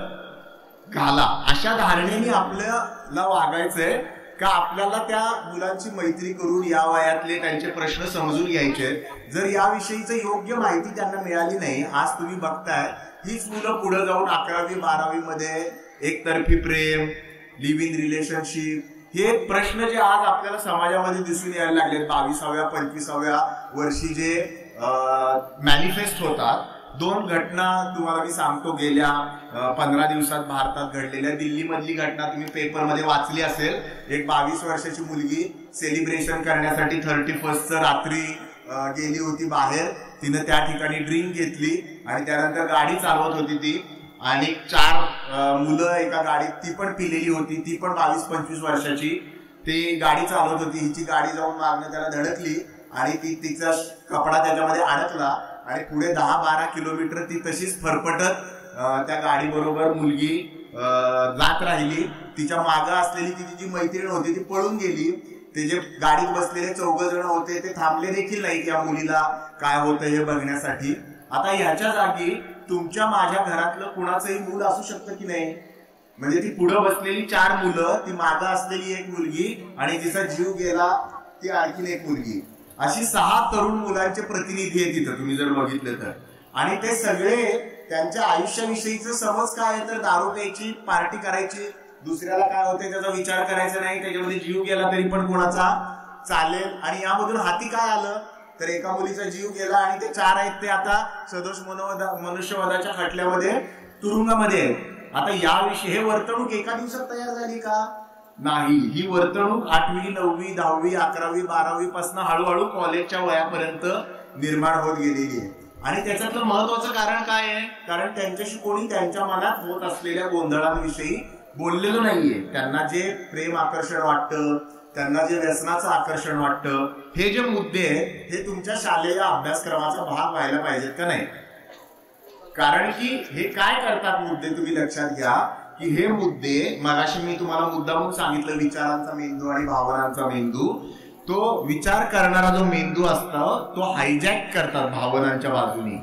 घाला, अशा धारणेने आपल्याला वागायचंय. का आपल्याला त्या मुलांची मैत्री करून या वयातले त्यांचे प्रश्न समजून घ्यायचे. जर याविषयीचं योग्य माहिती त्यांना मिळाली नाही, आज तुम्ही बघताय हीच मुलं पुढे जाऊन 11वी 12वी मध्ये एकतर्फी प्रेम, लिव्ह इन रिलेशनशिप, हे प्रश्न जे आज आपल्याला समाजामध्ये दिसून यायला लागले 22व्या 25व्या वर्षी जे मॅनिफेस्ट होतात. 2 घटना तुम्हाला मी सांगतो गेल्या 15 दिवसात भारतात घडलेल्या. दिल्ली मधली घटना तुम्ही पेपरमध्ये वाचली असेल. एक 22 वर्षाची मुलगी सेलिब्रेशन करण्यासाठी 31st रात्री गेली होती बाहेर, तिनं त्या ठिकाणी ड्रिंक घेतली आणि त्यानंतर गाडी चालवत होती ती, आणि 4 मुलं एका गाडीत, ती पण पिलेली होती, ती पण 22-25 वर्षाची, ती गाडी चालवत होती. हिची गाडी जाऊन मागणं त्याला धडकली आणि तिचा कपडा त्याच्यामध्ये अडकला आणि पुढे 10-12 किलोमीटर ती तशीच फरफटत त्या गाडी बरोबर मुलगी जात राहिली. तिच्या मागं असलेली तिची मैत्रीण होती ती पळून गेली. ते जे गाडीत बसलेले 4 जण होते ते थांबले देखील नाहीत या मुलीला काय होतं हे बघण्यासाठी. आता ह्याच्या जागी तुमच्या माझ्या घरातलं कुणाचंही मूल असू शकतं की नाही? म्हणजे ती पुढे बसलेली 4 मुलं, ती मागं असलेली एक मुलगी आणि तिचा जीव गेला ती आणखीन एक मुलगी, अशी 6 तरुण मुलांचे प्रतिनिधी आहेत तिथं तुम्ही जर बघितलं तर. आणि ते सगळे त्यांच्या आयुष्याविषयीचं समज काय आहे तर दारू प्यायची, पार्टी करायची, दुसऱ्याला काय होते त्याचा विचार करायचा नाही, त्याच्यामध्ये जीव गेला तरी पण कोणाचा चालेल. आणि यामधून हाती काय आलं तर एका मुलीचा जीव गेला आणि ते 4 आहेत ते आता सदोष मनुष्यवधाच्या खटल्यामध्ये तुरुंगामध्ये आहेत. आता याविषयी हे वर्तणूक एका दिवसात तयार झाली का? नाही. ही वर्तणूक 8वी, 9वी, 10वी, 11वी, 12वी पासून हळूहळू कॉलेजच्या वयापर्यंत निर्माण होत गेलेली आहे. आणि त्याच्यातलं महत्वाचं कारण काय आहे? कारण त्यांच्याशी कोणी त्यांच्या मनात होत असलेल्या गोंधळांविषयी बोललेलं नाहीये. त्यांना जे प्रेम आकर्षण वाटतं, त्यांना जे व्यसनाचं आकर्षण वाटतं, हे जे मुद्दे आहेत हे तुमच्या शालेय अभ्यासक्रमाचा भाग व्हायला पाहिजेत का नाही? कारण की हे काय करतात मुद्दे तुम्ही लक्षात घ्या की हे मुद्दे, मगाशी मी तुम्हाला मुद्दामून सांगितलं विचारांचा मेंदू आणि भावनांचा मेंदू, तो विचार करणारा जो मेंदू असतो तो हायजॅक करतात भावनांच्या बाजूनी.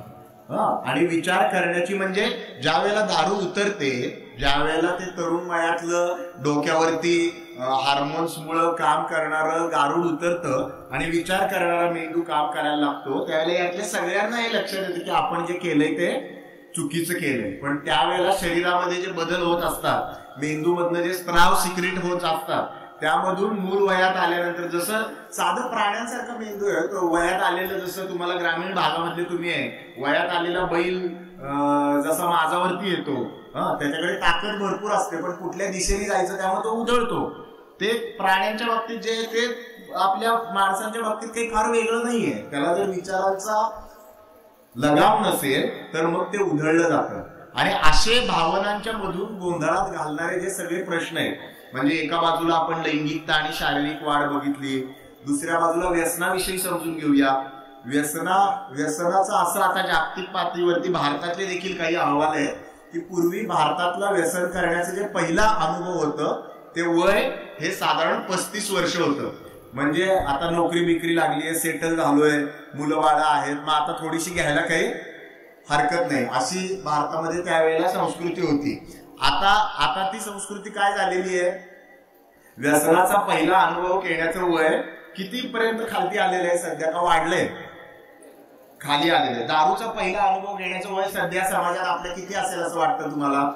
आणि विचार करण्याची म्हणजे ज्या वेळेला दारू उतरते, ज्या वेळेला ते तरुण वयातलं डोक्यावरती हार्मोन्समुळे काम करणारं गारूड उतरतं आणि विचार करणारा मेंदू काम करायला लागतो, त्यावेळेला यातल्या सगळ्यांना हे लक्षात येतं की आपण जे केलंय ते चुकीचं केलंय. पण त्यावेळेला शरीरामध्ये जे बदल होत असतात, मेंदूमधनं जे स्त्राव सिक्रेट होत असतात, त्यामधून मूळ वयात आल्यानंतर, जसं साधं प्राण्यांसारखा मेंदू आहे तो वयात आलेलं, जसं तुम्हाला ग्रामीण भागामधले तुम्ही आहे, वयात आलेला बैल जसा माझावरती येतो, त्याच्याकडे ताकद भरपूर असते पण कुठल्या दिशेने जायचं त्यामुळे तो उधळतो. ते प्राण्यांच्या बाबतीत जे ते आपल्या माणसांच्या बाबतीत काही फार वेगळं नाहीये. त्याला जर विचारांचा लगाम नसेल तर मग ते उधळलं जातं. आणि असे भावनांच्या मधून गोंधळात घालणारे जे सगळे प्रश्न आहेत, म्हणजे एका बाजूला आपण लैंगिकता आणि शारीरिक वाढ बघितली, दुसऱ्या बाजूला व्यसनाविषयी समजून घेऊया. व्यसनाचा असं आता जागतिक पातळीवरती भारतातले देखील काही अहवाल आहेत की पूर्वी भारतातला व्यसन करण्याचं जे पहिला अनुभव होतं ते वय हे साधारण 35 वर्ष होतं. म्हणजे आता नोकरी बिकरी लागलीये, सेटल झालोय, मुलं बाळा आहेत, मग आता थोडीशी घ्यायला काही हरकत नाही, अशी भारतामध्ये त्यावेळेला संस्कृती होती. आता ती संस्कृती काय झालेली आहे? व्यसनाचा पहिला अनुभव घेण्याचं वय कितीपर्यंत खाली आलेलं आहे सध्या, का वाढलंय? खाली आलेलं आहे. दारूचा पहिला अनुभव घेण्याचं वय सध्या समाजात आपल्या किती असेल असं वाटतं तुम्हाला?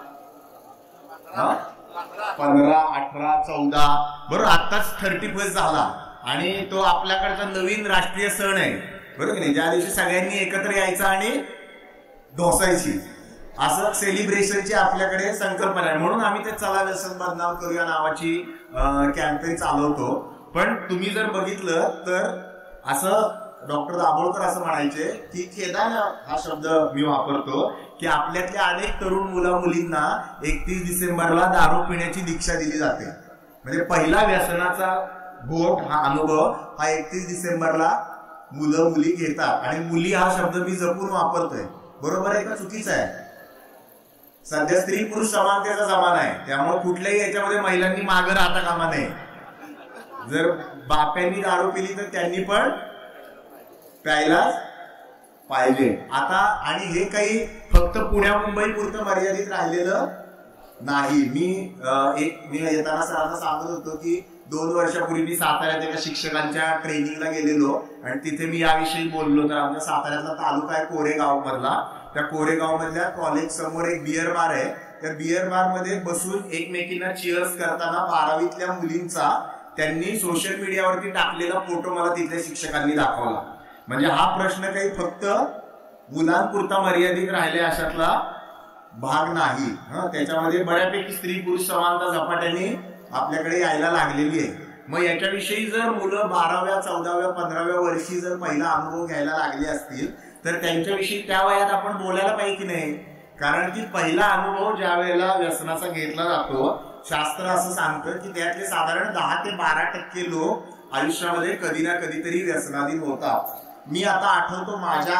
15, 18, 14, बरोबर. आताच 31 झाला आणि तो आपल्याकडचा नवीन राष्ट्रीय सण आहे, बरोबर नाही? ज्या दिवशी सगळ्यांनी एकत्र यायचं आणि ढोसायची, असं सेलिब्रेशनची आपल्याकडे संकल्पना आहे. म्हणून आम्ही ते चला व्यसन बदनाम करूया नावाची कॅम्पेन चालवतो. पण तुम्ही जर बघितलं तर असं डॉक्टर दाभोळकर असं म्हणायचे की खेदानं हा शब्द मी वापरतो की आपल्यातल्या अनेक तरुण मुला मुलींना 31 डिसेंबरला दारू पिण्याची दीक्षा दिली जाते. म्हणजे पहिला व्यसनाचा बोट हा अनुभव हा 31 डिसेंबरला मुलं मुली घेतात. आणि मुली हा शब्द मी जपून वापरतोय, बरोबर आहे का चुकीचं आहे? सध्या स्त्री पुरुष समानतेचा जमाना आहे, त्यामुळे कुठल्याही याच्यामध्ये महिलांनी मागं राहता कामा नये. जर बाप्यांनी दारू पिली तर त्यांनी पण प्यायलाच पाहिजे. आता आणि हे काही फक्त पुण्या मुंबई पुरतं मर्यादित राहिलेलं नाही. मी येताना सरांना सांगत होतो की 2 वर्षापूर्वी मी साताऱ्यात एका शिक्षकांच्या ट्रेनिंगला गेलेलो आणि तिथे मी याविषयी बोललो. तर आमच्या साताऱ्यातला तालुका आहे कोरेगाव मधला, त्या कोरेगाव मधल्या कॉलेज समोर एक बिअर बार आहे. त्या बिअर बार मध्ये बसून एकमेकींना चिअर्स करताना 12वीतल्या मुलींचा त्यांनी सोशल मीडियावरती टाकलेला फोटो मला तिथल्या शिक्षकांनी दाखवला. म्हणजे हा प्रश्न काही फक्त मुलांपुरता मर्यादित राहिले अशातला भाग नाही. त्याच्यामध्ये बऱ्यापैकी स्त्री पुरुष समानता झपाट्याने आपल्याकडे यायला लागलेली आहे. मग याच्याविषयी जर मुलं 12व्या 14व्या 15व्या वर्षी जर पहिला अनुभव घ्यायला लागले असतील तर त्यांच्याविषयी त्या वयात आपण बोलायला पाहिजे की नाही? कारण की पहिला अनुभव ज्या वेळेला व्यसनाचा घेतला जातो, शास्त्र असं सांगतं की त्यातले साधारण 10 ते 12% लोक आयुष्यामध्ये कधी ना कधीतरी व्यसनाधीन होतात. मी आता आठवतो माझ्या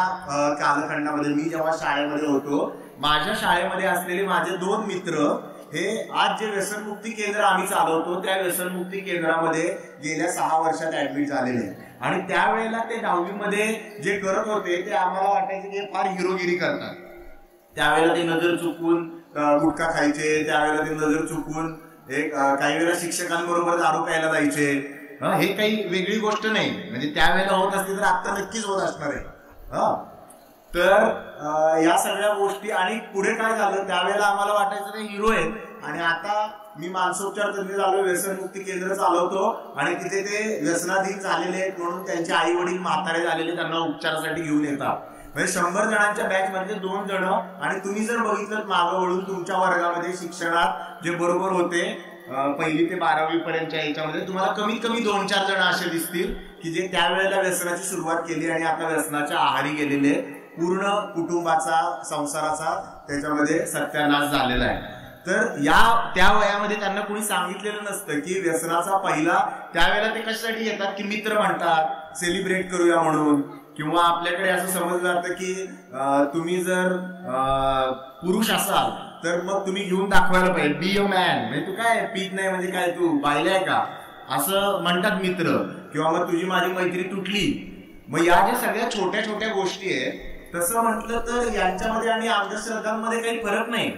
कालखंडामध्ये, मी जेव्हा शाळेमध्ये होतो, माझ्या शाळेमध्ये असलेले माझे 2 मित्र हे आज जे व्यसनमुक्ती केंद्र आम्ही चालवतो त्या व्यसनमुक्ती केंद्रामध्ये गेल्या 6 वर्षात ऍडमिट झालेले. आणि त्यावेळेला ते 10वी मध्ये जे करत होते ते आम्हाला वाटायचे की हे फार हिरोगिरी करतात. त्यावेळेला ते नजर चुकून गुटखा खायचे, त्यावेळेला ते नजर चुकून काही वेळेला शिक्षकांबरोबर दारू प्यायला जायचे. हे काही वेगळी गोष्ट नाही, म्हणजे त्यावेळेला होत असते तर आता नक्कीच होत असणार आहे. तर या सगळ्या गोष्टी आणि पुढे काय झालं, त्यावेळेला आम्हाला वाटायचं ते हिरो आहेत. आणि आता मी मानसोपचार तज्ञ झालो, व्यसनमुक्ती केंद्र चालवतो आणि तिथे ते व्यसनाधीन झालेले आहेत म्हणून त्यांचे आई वडील म्हातारे झालेले त्यांना उपचारासाठी घेऊन येतात. म्हणजे 100 जणांच्या बॅच मध्ये 2 जण. आणि तुम्ही जर बघितलं मागं वळून तुमच्या वर्गामध्ये शिक्षणात जे बरोबर होते 1ली ते 12वी पर्यंतच्या याच्यामध्ये तुम्हाला कमीत कमी 2-4 जण असे दिसतील की जे त्यावेळेला व्यसनाची सुरुवात केली आणि आता व्यसनाच्या आहारी गेलेले, पूर्ण कुटुंबाचा संसाराचा त्याच्यामध्ये सत्यानाश झालेला आहे. तर त्या वयामध्ये त्यांना कोणी सांगितलेलं नसतं की व्यसनाचा पहिला, त्यावेळेला ते कशासाठी येतात की मित्र म्हणतात सेलिब्रेट करूया म्हणून, किंवा आपल्याकडे असं समजलं जातं की तुम्ही जर पुरुष असाल तर मग तुम्ही घेऊन दाखवायला पाहिजे, बी अ मॅन. म्हणजे तू काय पीत नाही म्हणजे काय तू बायला आहे का, असं म्हणतात मित्र. किंवा मग तुझी माझी मैत्री तुटली. मग या ज्या सगळ्या छोट्या छोट्या गोष्टी आहेत, तसं म्हटलं तर यांच्यामध्ये आणि अंधश्रद्धांमध्ये काही फरक नाही.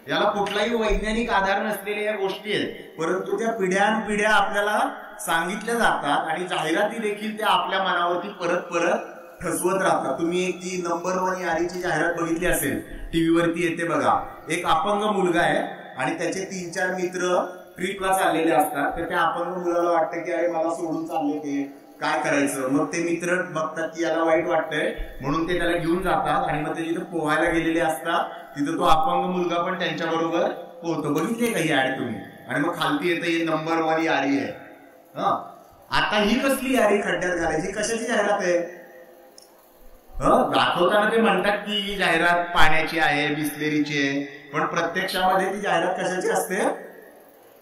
याला कुठलाही वैज्ञानिक आधार नसलेल्या या गोष्टी आहेत, परंतु त्या पिढ्यानपिढ्या आपल्याला सांगितल्या जातात आणि जाहिराती देखील त्या आपल्या मनावरती परत परत ठसवत राहतात. तुम्ही एक ती नंबर 1 यादीची जाहिरात बघितली असेल, टीव्हीवरती येते बघा. एक अपंग मुलगा आहे आणि त्याचे 3-4 मित्र ट्रिपला चाललेले असतात. तर त्या अपंग मुलाला वाटतं की अरे मला सोडून चालले ते, काय करायचं. मग ते मित्र बघतात की याला वाईट वाटतंय म्हणून ते त्याला घेऊन जातात आणि मग ते जिथं पोहायला गेलेले असतात तिथं तो अपंग मुलगा पण त्यांच्या बरोबर पोहतो. बघितले काही ऍड तुम्ही? आणि मग खालती येतं ही नंबर 1 यारी आहे. आता ही कसली यारी खड्ड्यात घालायची, कशाची जाहिरात आहे? दाखवताना ते म्हणतात की ही जाहिरात पाण्याची आहे, बिस्लेरीची आहे, पण प्रत्यक्षामध्ये ती जाहिरात कशाची असते?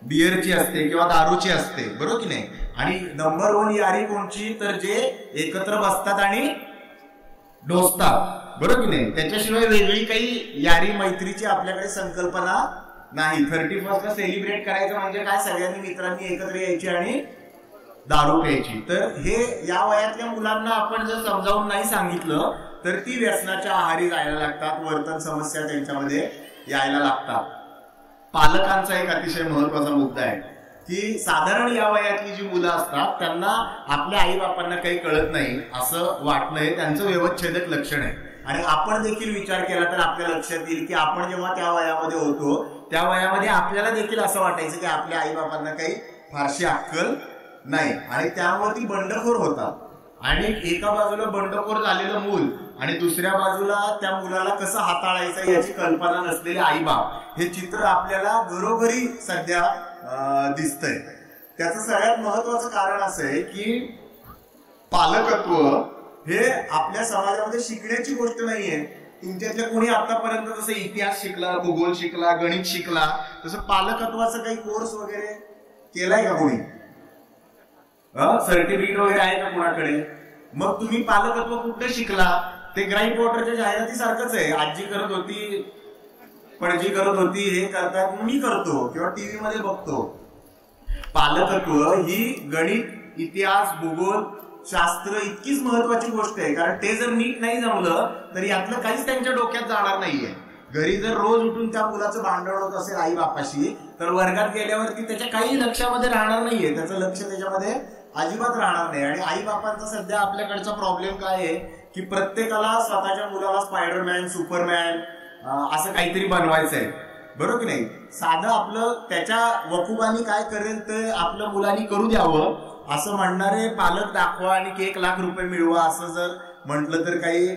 बिअरची असते किंवा दारूची असते, बरोबर की नाही? आणि नंबर 1 यारी कोणची? तर जे एकत्र बसतात आणि डोसतात, बरोबर की नाही? त्याच्याशिवाय वेगळी काही यारी मैत्रीची आपल्याकडे संकल्पना नाही. 31st सेलिब्रेट करायचं म्हणजे काय, सगळ्यांनी मित्रांनी एकत्र यायची आणि दारू प्यायची. तर हे या वयातल्या मुलांना आपण जर समजावून नाही सांगितलं तर ती व्यसनाच्या आहारी जायला लागतात, वर्तन समस्या त्यांच्यामध्ये यायला लागतात. पालकांचा एक अतिशय महत्वाचा मुद्दा आहे की साधारण या वयातली जी मुलं असतात त्यांना आपल्या आई बापांना काही कळत नाही असं वाटणं हे त्यांचं व्यवच्छेदक लक्षण आहे. आणि आपण देखील विचार केला तर आपल्या लक्षात येईल की आपण जेव्हा त्या वयामध्ये होतो त्या वयामध्ये आपल्याला देखील असं वाटायचं की आपल्या आई बापांना काही फारशी अक्कल नाही आणि त्यामुळे ती बंडखोर होतात. आणि एका बाजूला बंडखोर झालेलं मूल आणि दुसऱ्या बाजूला त्या मुलाला कसं हाताळायचं याची कल्पना नसलेले आई बाप, हे चित्र आपल्याला घरोघरी सध्या दिसतंय. त्याचं सगळ्यात महत्वाचं कारण असं आहे की पालकत्व हे आपल्या समाजामध्ये शिकण्याची गोष्ट नाहीये. तुमच्यातल्या कोणी आतापर्यंत जसं इतिहास शिकला, भूगोल शिकला, गणित शिकला, तसं पालकत्वाचं काही कोर्स वगैरे केलाय का कोणी? सर्टिफिकेट वगैरे आहे का कोणाकडे? मग तुम्ही पालकत्व कुठे शिकला? ते ग्राईट वॉटरच्या जाहिराती सारखंच आहे. आजी करत होती, पणजी करत होती, हे करतात मी करतो किंवा टीव्ही मध्ये बघतो. पालकत्व ही गणित, इतिहास, भूगोल, शास्त्र इतकीच महत्वाची गोष्ट आहे. कारण ते जर नीट नाही जमलं तर यातलं काहीच त्यांच्या डोक्यात जाणार नाहीये. घरी जर रोज उठून त्या मुलाचं भांडण होत असेल आई बापाशी तर वर्गात गेल्यावरती त्याच्या काही लक्षामध्ये राहणार नाहीये, त्याचं लक्ष त्याच्यामध्ये अजिबात राहणार नाही. आणि आई बापांचा सध्या आपल्याकडचा प्रॉब्लेम काय आहे की प्रत्येकाला स्वतःच्या मुलाला स्पायडरमॅन, सुपरमॅन असं काहीतरी बनवायचंय, बरोबर की नाही? साधं आपलं त्याच्या वकुबानी काय करेल ते आपल्या मुलांनी करू द्यावं असं म्हणणारे पालक दाखवा आणि 1 लाख रुपये मिळवा असं जर म्हटलं तर काही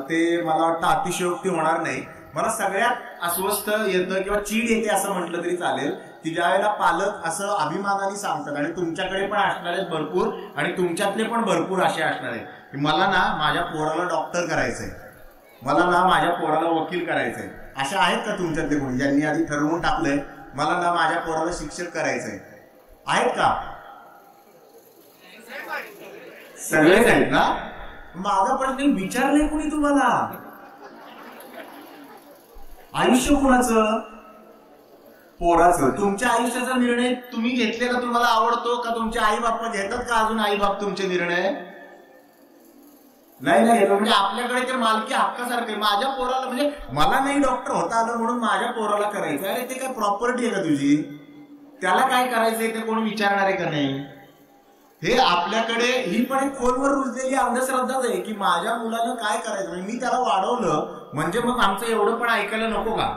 ते मला वाटतं अतिशयोक्ती होणार नाही. मला सगळ्यात अस्वस्थ येतं किंवा चीड येते असं म्हटलं तरी चालेल की ज्या वेळेला पालक असं अभिमानाने सांगतात, आणि तुमच्याकडे पण असणार आहेत भरपूर, आणि तुमच्यातले पण भरपूर असे असणार आहेत की मला ना माझ्या पोराला डॉक्टर करायचंय, मला ना माझ्या पोराला वकील करायचंय. अशा आहेत का तुमच्यातले कोणी ज्यांनी आधी ठरवून टाकलंय मला ना माझ्या पोराला शिक्षक करायचंय? आहेत का? सगळेच आहेत ना? माझा प्रश्न विचारलंय कोणी तुम्हाला? आयुष्य कोणाचं? पोराचं. तुमच्या आयुष्याचा निर्णय तुम्ही घेतलेला तुम्हाला आवडतो का? तुमचे आई बाप घेतात का अजून आई बाप तुमचे निर्णय? नाही नाही, म्हणजे आपल्याकडे ते मालकी हक्कासारखे. माझ्या पोराला म्हणजे मला नाही डॉक्टर होता आलं म्हणून माझ्या पोराला करायचं. अरे ते काय प्रॉपर्टी आहे का तुझी? त्याला काय करायचंय ते कोणी विचारणार आहे का नाही? हे आपल्याकडे ही पण एक खोलवर रुजलेली अंधश्रद्धाच आहे की माझ्या मुलानं काय करायचं, मी त्याला वाढवलं म्हणजे मग आमचं एवढं पण ऐकायला नको का?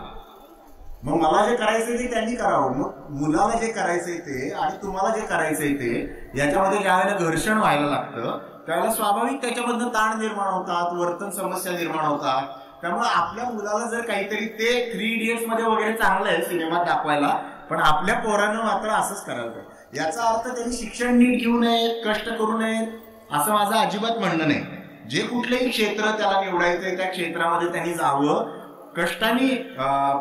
मग मला जे करायचंय ते त्यांनी करावं. मग मुलाला जे करायचंय ते आणि तुम्हाला जे करायचंय ते याच्यामध्ये ज्यावेळेला घर्षण व्हायला लागतं त्यावेळेला स्वाभाविक त्याच्यामधनं ताण निर्माण होतात, वर्तन समस्या निर्माण होतात. त्यामुळे आपल्या मुलाला जर काहीतरी ते 3 इडियट्स मध्ये वगैरे चांगलं आहे सिनेमात दाखवायला, पण आपल्या पोरानं मात्र असंच करायला पाहिजे. याचा अर्थ त्यांनी शिक्षण नीट घेऊ नये, कष्ट करू नये असं माझं अजिबात म्हणणं नाही. जे कुठलेही क्षेत्र त्याला निवडायचंय त्या क्षेत्रामध्ये त्यांनी जावं, कष्टाने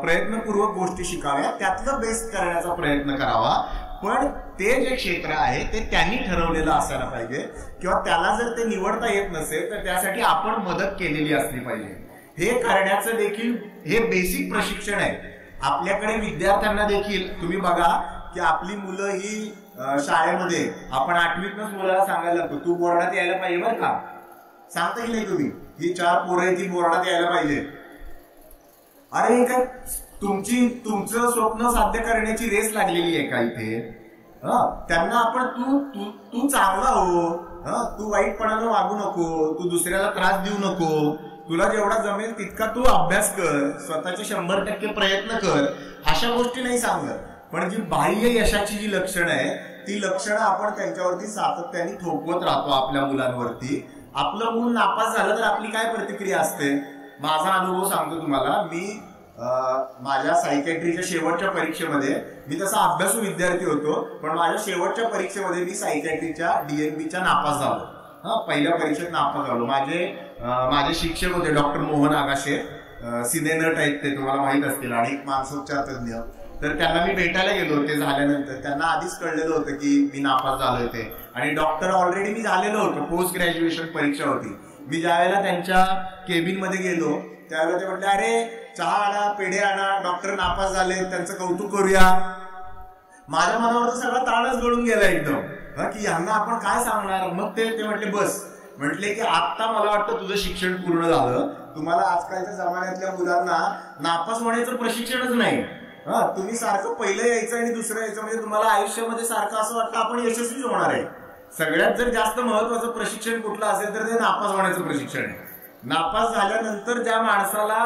प्रयत्नपूर्वक गोष्टी शिकाव्या, त्यातलं बेस्ट करण्याचा प्रयत्न करावा. पण ते जे क्षेत्र आहे ते त्यांनी ठरवलेलं असायला पाहिजे, किंवा त्याला जर ते निवडता येत नसेल तर त्यासाठी आपण मदत केलेली असली पाहिजे. हे करण्याचं देखील हे बेसिक प्रशिक्षण आहे. आपल्याकडे विद्यार्थ्यांना देखील तुम्ही बघा की आपली मुलं ही शाळेमध्ये आपण 8वीतनच मुलाला सांगायला लागतो तू बोर्डात यायला पाहिजे बरं का. सांगता की नाही तुम्ही? ही 4 पोरं आहेत ती बोर्डात यायला पाहिजे. अरे काय तुमचं स्वप्न साध्य करण्याची रेस लागलेली आहे का इथे? त्यांना आपण तू चांगला हो, तू वाईटपणानं वागू नको, तू दुसऱ्याला त्रास देऊ नको, तुला जेवढा जमेल तितका तू अभ्यास कर, स्वतःचे 100% प्रयत्न कर, अशा गोष्टी नाही सांगत. पण जी बाह्य यशाची जी लक्षणं आहे ती लक्षणं आपण त्यांच्यावरती सातत्याने थोपवत राहतो आपल्या मुलांवरती. आपलं मूल नापास झालं तर आपली काय प्रतिक्रिया असते? माझा अनुभव सांगतो तुम्हाला. मी माझ्या सायकॅट्रीच्या शेवटच्या परीक्षेमध्ये, मी तसा अभ्यासू विद्यार्थी होतो, पण माझ्या शेवटच्या परीक्षेमध्ये मी सायकॅट्रीच्या DNBच्या नापास झालो. पहिल्या परीक्षेत नापास झालो. माझे शिक्षक होते डॉक्टर मोहन आगाशे, सिने नट आहेत ते, तुम्हाला माहित असतील, आणि मानसोपचार तज्ञ. तर त्यांना मी भेटायला गेलो होते झाल्यानंतर. त्यांना आधीच कळलेलं होतं की मी नापास झालोय ते, आणि डॉक्टर ऑलरेडी मी झालेलो होतो. पोस्ट ग्रॅज्युएशन परीक्षा होती. मी ज्यावेळेला त्यांच्या केबिन मध्ये गेलो त्यावेळेला ते म्हटले अरे चहा आणा, पेढे आणा, डॉक्टर नापास झाले, त्यांचं कौतुक करूया. माझ्या मनावर सगळा ताणच गळून गेला एकदम की यांना आपण काय सांगणार. मग ते म्हटले बस, म्हटले की आता मला वाटतं तुझं शिक्षण पूर्ण झालं. तुम्हाला आजकालच्या जमान्यातल्या मुलांना नापास होण्याचं प्रशिक्षणच नाही. तुम्ही सारखं पहिलं यायचं आणि दुसरं यायचं, म्हणजे तुम्हाला आयुष्यामध्ये सारखं असं वाटतं आपण यशस्वी होणार आहे. सगळ्यात जर जास्त महत्वाचं प्रशिक्षण कुठलं असेल तर ते नापास होण्याचं प्रशिक्षण आहे. नापास झाल्यानंतर ज्या माणसाला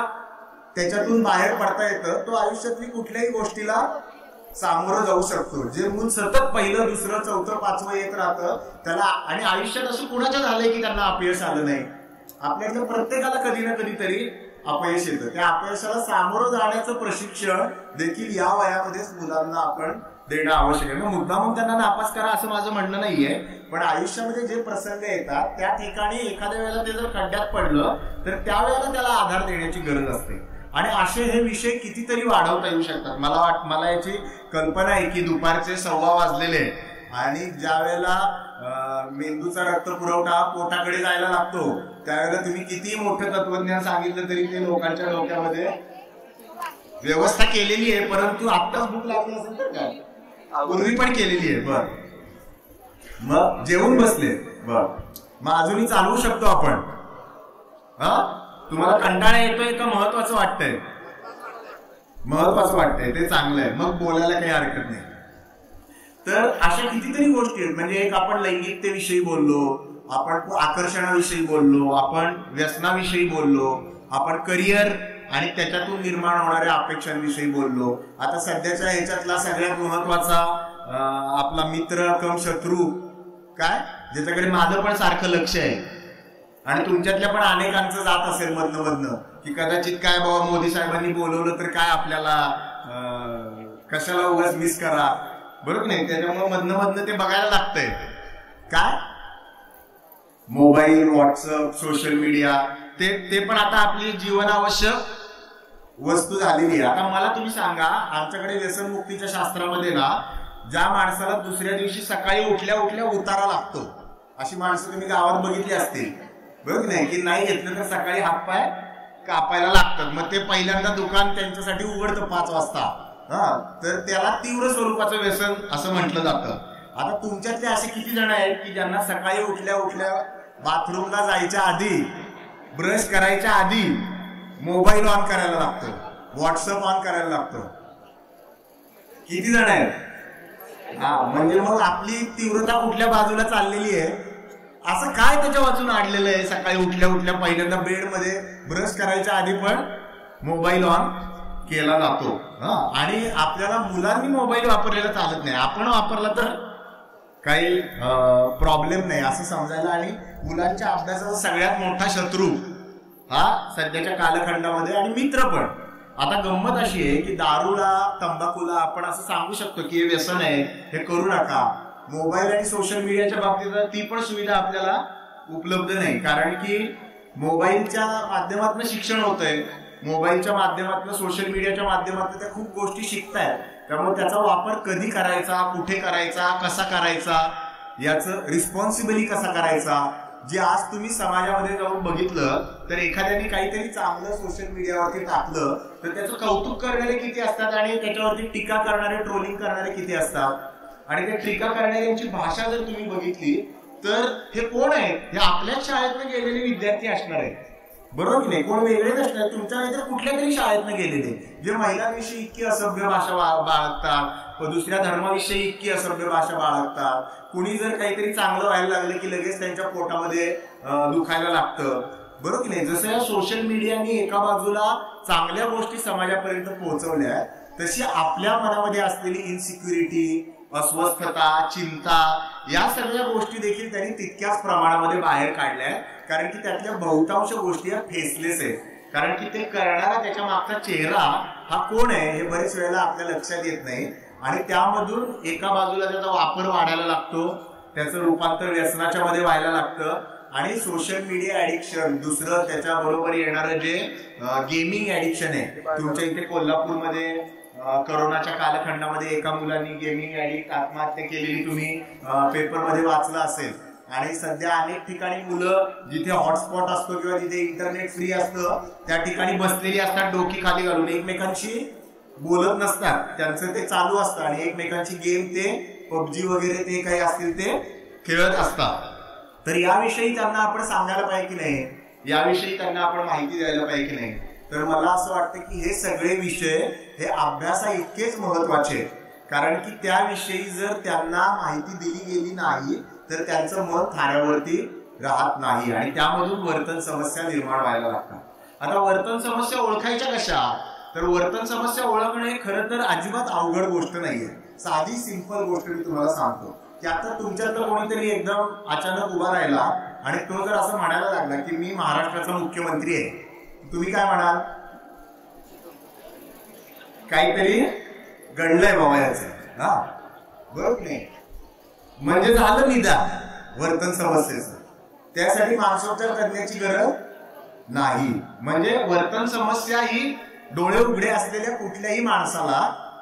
त्याच्यातून बाहेर पडता येतं तो आयुष्यातली कुठल्याही गोष्टीला सामोरं जाऊ शकतो. जे मूल सतत पहिलं, दुसरं, चौथं, 5वं येत राहतं त्याला, आणि आयुष्यात असं कुणाच्या झालंय की त्यांना अपयश आलं नाही? आपल्यातल्या प्रत्येकाला कधी ना कधीतरी अपयश येतं. त्या अपयशाला सामोरं जाण्याचं प्रशिक्षण देखील या वयामध्येच मुलांना आपण देणं आवश्यक आहे. मुद्दामून त्यांना नापास करा असं माझं म्हणणं नाहीये, पण आयुष्यामध्ये जे प्रसंग येतात त्या ठिकाणी एखाद्या वेळेला ते जर खड्ड्यात पडलं तर त्यावेळेला त्याला आधार देण्याची गरज असते. आणि असे हे विषय कितीतरी वाढवता येऊ शकतात. मला याची कल्पना आहे की दुपारचे 1:15 वाजलेले आणि ज्या वेळेला मेंदूचा रक्त पुरवठा पोटाकडे जायला लागतो त्यावेळेला तुम्ही किती मोठं तत्वज्ञान सांगितलं तरी ते लोकांच्या डोक्यामध्ये व्यवस्था केलेली आहे. परंतु आत्ताच भूक लागली असेल तर काय, पूर्वी पण केलेली आहे. बर, मग जेवून बसले, बर, मग अजूनही चालवू शकतो आपण. तुम्हाला कंटाळा येतोय का महत्वाचं वाटतंय? महत्वाचं वाटतंय ते चांगलं आहे, मग बोलायला काही हरकत नाही. तर अशा कितीतरी गोष्टी आहेत. म्हणजे एक आपण लैंगिकतेविषयी बोललो, आपण आकर्षणाविषयी बोललो, आपण व्यसनाविषयी बोललो, आपण करिअर आणि त्याच्यातून निर्माण होणाऱ्या अपेक्षांविषयी बोललो. आता सध्याच्या ह्याच्यातला सगळ्यात महत्वाचा आपला मित्र कम शत्रू काय, ज्याच्याकडे माझं पण सारखं लक्ष आहे, आणि तुमच्यातल्या पण अनेकांचं जात असेल मधनं की कदाचित काय बाबा मोदी साहेबांनी बोलवलं तर काय आपल्याला कशाला उगाच मिस करा, बरोबर नाही. त्याच्यामुळे मधनं ते बघायला लागतंय. काय मोबाईल, व्हॉट्सअप, सोशल मीडिया ते पण आता आपली जीवनावश्यक वस्तू झालेली आहे. आता मला तुम्ही सांगा, आमच्याकडे व्यसनमुक्तीच्या शास्त्रामध्ये ना ज्या माणसाला दुसऱ्या दिवशी सकाळी उठल्या उतारा लागतो अशी माणसं तुम्ही गावात बघितली असतील, बरोबर नाही, की नाही घेतलं तर सकाळी हातपाय कापायला लागतात. मग ते पहिल्यांदा दुकान त्यांच्यासाठी उघडतं 5 वाजता. तर त्याला तीव्र स्वरूपाचं व्यसन असं म्हटलं जातं. आता तुमच्यातले असे किती जण आहेत की ज्यांना सकाळी उठल्या बाथरूमला जायच्या आधी, ब्रश करायच्या आधी मोबाईल ऑन करायला लागतो, व्हॉट्सअप ऑन करायला लागतो? किती जण आहेत? म्हणजे मग आपली तीव्रता कुठल्या बाजूला चाललेली आहे? असं काय त्याच्या वाचून आणलेलं आहे? सकाळी उठल्या पहिल्यांदा बेडमध्ये ब्रश करायच्या आधी पण मोबाईल ऑन केला जातो. आणि आपल्याला मुलांनी मोबाईल वापरलेला चालत नाही, आपण वापरला तर काही प्रॉब्लेम नाही असं समजायला. आणि मुलांच्या अभ्यासाचा सगळ्यात मोठा शत्रू हा सध्याच्या कालखंडामध्ये आणि मित्र पण. आता गंमत अशी आहे की दारूला, तंबाखूला आपण असं सांगू शकतो की हे व्यसन आहे, हे करू नका. मोबाईल आणि सोशल मीडियाच्या बाबतीत ती पण सुविधा आपल्याला उपलब्ध नाही, कारण की मोबाईलच्या माध्यमातून शिक्षण होतंय, मोबाईलच्या माध्यमातून, सोशल मीडियाच्या माध्यमातून त्या खूप गोष्टी शिकतायत. त्यामुळे त्याचा वापर कधी करायचा, कुठे करायचा, कसा करायचा, याचं रिस्पॉन्सिबली कसा करायचा. जे आज तुम्ही समाजामध्ये जाऊन बघितलं तर एखाद्याने काहीतरी चांगलं सोशल मीडियावरती टाकलं तर त्याचं कौतुक करणारे किती असतात आणि त्याच्यावरती टीका करणारे, ट्रोलिंग करणारे किती असतात. आणि त्या टीका करणाऱ्यांची भाषा जर तुम्ही बघितली तर हे कोण आहे? हे आपल्याच शाळेतनं गेलेले विद्यार्थी असणार आहेत, बरोबर की नाही? कोण वेगळे नसणार, तुमच्या नाही तर कुठल्या तरी शाळेतनं गेलेले, जे महिलांविषयी इतकी असभ्य भाषा बाळगतात, दुसऱ्या धर्माविषयी इतकी असभ्य भाषा बाळगतात. कुणी जर काहीतरी चांगलं व्हायला लागलं की लगेच त्यांच्या पोटामध्ये दुखायला लागतं, बरोबर की नाही? जसं या सोशल मीडियाने एका बाजूला चांगल्या गोष्टी समाजापर्यंत पोहोचवल्या, तशी आपल्या मनामध्ये असलेली इन्सिक्युरिटी, अस्वस्थता, चिंता, या सगळ्या गोष्टी देखील त्यांनी तितक्याच प्रमाणामध्ये बाहेर काढल्या. कारण की त्यातल्या बहुतांश गोष्टी या फेसलेस आहेत. कारण की ते करणारा, त्याच्या मागचा चेहरा हा कोण आहे हे बरेच वेळेला आपल्या लक्षात येत नाही. आणि त्यामधून एका बाजूला त्याचा वापर वाढायला लागतो, त्याचं रूपांतर व्यसनाच्या मध्ये व्हायला लागतं. आणि सोशल मीडिया ऍडिक्शन, दुसरं त्याच्याबरोबर येणारं जे गेमिंग ऍडिक्शन आहे. तुमच्या इथे कोल्हापूरमध्ये करोनाच्या कालखंडामध्ये एका मुलांनी गेमिंग ऍडिक्ट आत्महत्या केलेली तुम्ही पेपरमध्ये वाचलं असेल. आणि सध्या अनेक ठिकाणी मुलं जिथे हॉटस्पॉट असतो किंवा जिथे इंटरनेट फ्री असतं त्या ठिकाणी बसलेली असतात, डोकी खाली घालून, एकमेकांशी बोलत नसतात, त्यांचं ते चालू असतं आणि एकमेकांची गेम, ते पबजी वगैरे ते काही असतील ते खेळत असतात. तर याविषयी त्यांना आपण सांगायला पाहिजे की नाही, याविषयी त्यांना आपण माहिती द्यायला पाहिजे की नाही. तर मला असं वाटतं की हे सगळे विषय हे अभ्यासा इतकेच महत्वाचे, कारण की त्याविषयी जर त्यांना माहिती दिली गेली नाही तर त्यांचं मन थाऱ्यावरती राहत नाही आणि त्यामधून वर्तन समस्या निर्माण व्हायला लागतात. आता वर्तन समस्या ओळखायच्या कशा? तर वर्तन समस्या ओळखणे खरं तर अजिबात अवघड गोष्ट नाहीये. साधी सिंपल गोष्ट मी तुम्हाला सांगतो की आता तुमच्यातलं कोणीतरी एकदम अचानक उभा राहिला आणि तो जर असं म्हणायला लागला की मी महाराष्ट्राचा मुख्यमंत्री आहे, तुम्ही काय म्हणाल? काहीतरी घडलंय बाबा याचं, बरोबर नाही? म्हणजे झालं निदान वर्तन समस्येचं. त्यासाठी मानसोपचार करण्याची गरज नाही. म्हणजे वर्तन समस्या ही डोळे उघडे असलेल्या कुठल्याही माणसाला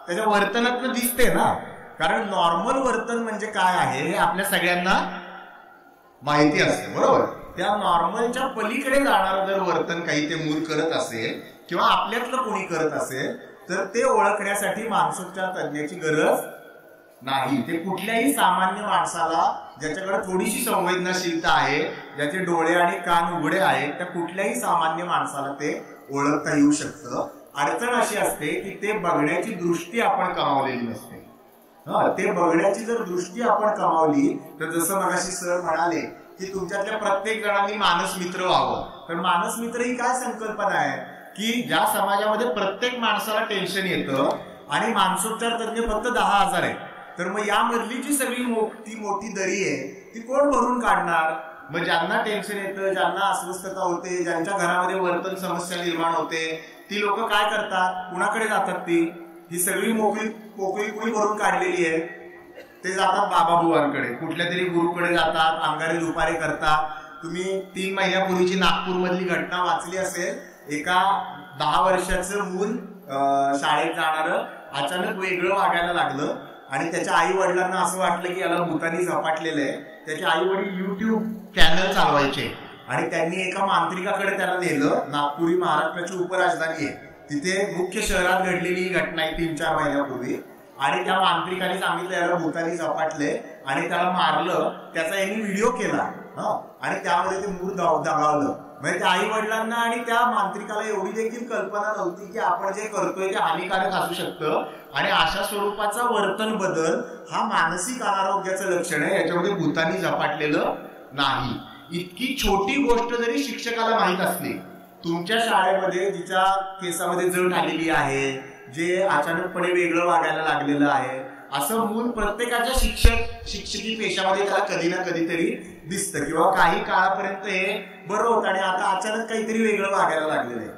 त्याच्या वर्तनातनं दिसते ना. कारण नॉर्मल वर्तन म्हणजे काय आहे हे आपल्या सगळ्यांना माहिती असते, बरोबर? त्या नॉर्मलच्या पलीकडे जाणारं जर वर्तन काही ते मूल करत असेल किंवा आपल्यातलं कोणी करत असेल तर ते ओळखण्यासाठी मानसोपचार तज्ञाची गरज नाही. ते कुठल्याही सामान्य माणसाला, ज्याच्याकडे थोडीशी संवेदनशीलता आहे, ज्याचे डोळे आणि कान उघडे आहेत, त्या कुठल्याही सामान्य माणसाला ते ओळखता येऊ शकतं. अडचण अशी असते की ते बघण्याची दृष्टी आपण कमावलेली नसते. ते बघण्याची जर दृष्टी आपण कमावली तर जसं मगाशी सर म्हणाले की तुमच्यातल्या प्रत्येक जणांनी मानस मित्र व्हावं. तर मानस मित्र ही काय संकल्पना आहे की ज्या समाजामध्ये प्रत्येक माणसाला टेन्शन येतं आणि मानसोपचार तज्ञ फक्त 10,000 आहे, तर मग यामधली जी सगळी मोठी दरी आहे ती कोण भरून काढणार? मग ज्यांना टेन्शन येतं, ज्यांना अस्वस्थता होते, ज्यांच्या घरामध्ये वर्तन समस्या निर्माण होते, ती लोक काय करतात, कुणाकडे जातात? ही सगळी मोकळी कुणी भरून काढलेली आहे, ते जातात बाबा बुवांकडे, कुठल्या तरी गुरुकडे जातात, अंगारे दुपारे करतात. तुम्ही 3 महिन्यापूर्वीची नागपूर मधली घटना वाचली असेल. एका 10 वर्षाचं मूल शाळेत जाणारं अचानक वेगळं वागायला लागलं आणि त्याच्या आई वडिलांना असं वाटलं की याला भूतानी झपाटलेलं आहे. त्याचे आई वडील YouTube चॅनल चालवायचे आणि त्यांनी एका मांत्रिकाकडे त्याला नेलं. नागपूर ही महाराष्ट्राची उपराजधानी आहे, तिथे मुख्य शहरात घडलेली ही घटना आहे 3-4 महिन्यापूर्वी. आणि त्या मांत्रिकाने सांगितलं याला भूतानी झपाटले आणि त्याला मारलं. त्याचा यांनी व्हिडिओ केला आणि त्यामध्ये ते मूल दगावलं. म्हणजे त्या आई वडिलांना आणि त्या मांत्रिकाला एवढी देखील कल्पना नव्हती की आपण जे करतोय ते हानिकारक असू शकतं. आणि अशा स्वरूपाचा वर्तन बदल हा मानसिक अनारोग्याचं लक्षण आहे, याच्यामध्ये भूतानी झपाटलेलं नाही. इतकी छोटी गोष्ट जरी शिक्षकाला माहीत असली, तुमच्या शाळेमध्ये जिच्या केसामध्ये जट आलेली आहे, जे अचानकपणे वेगळं वागायला लागलेलं आहे, असं मूल प्रत्येकाच्या शिक्षकी पेशामध्ये त्याला कधी ना कधीतरी दिसतं किंवा काही काळापर्यंत हे बरं होतं आणि आता अचानक काहीतरी वेगळं वागायला लागलेलं आहे.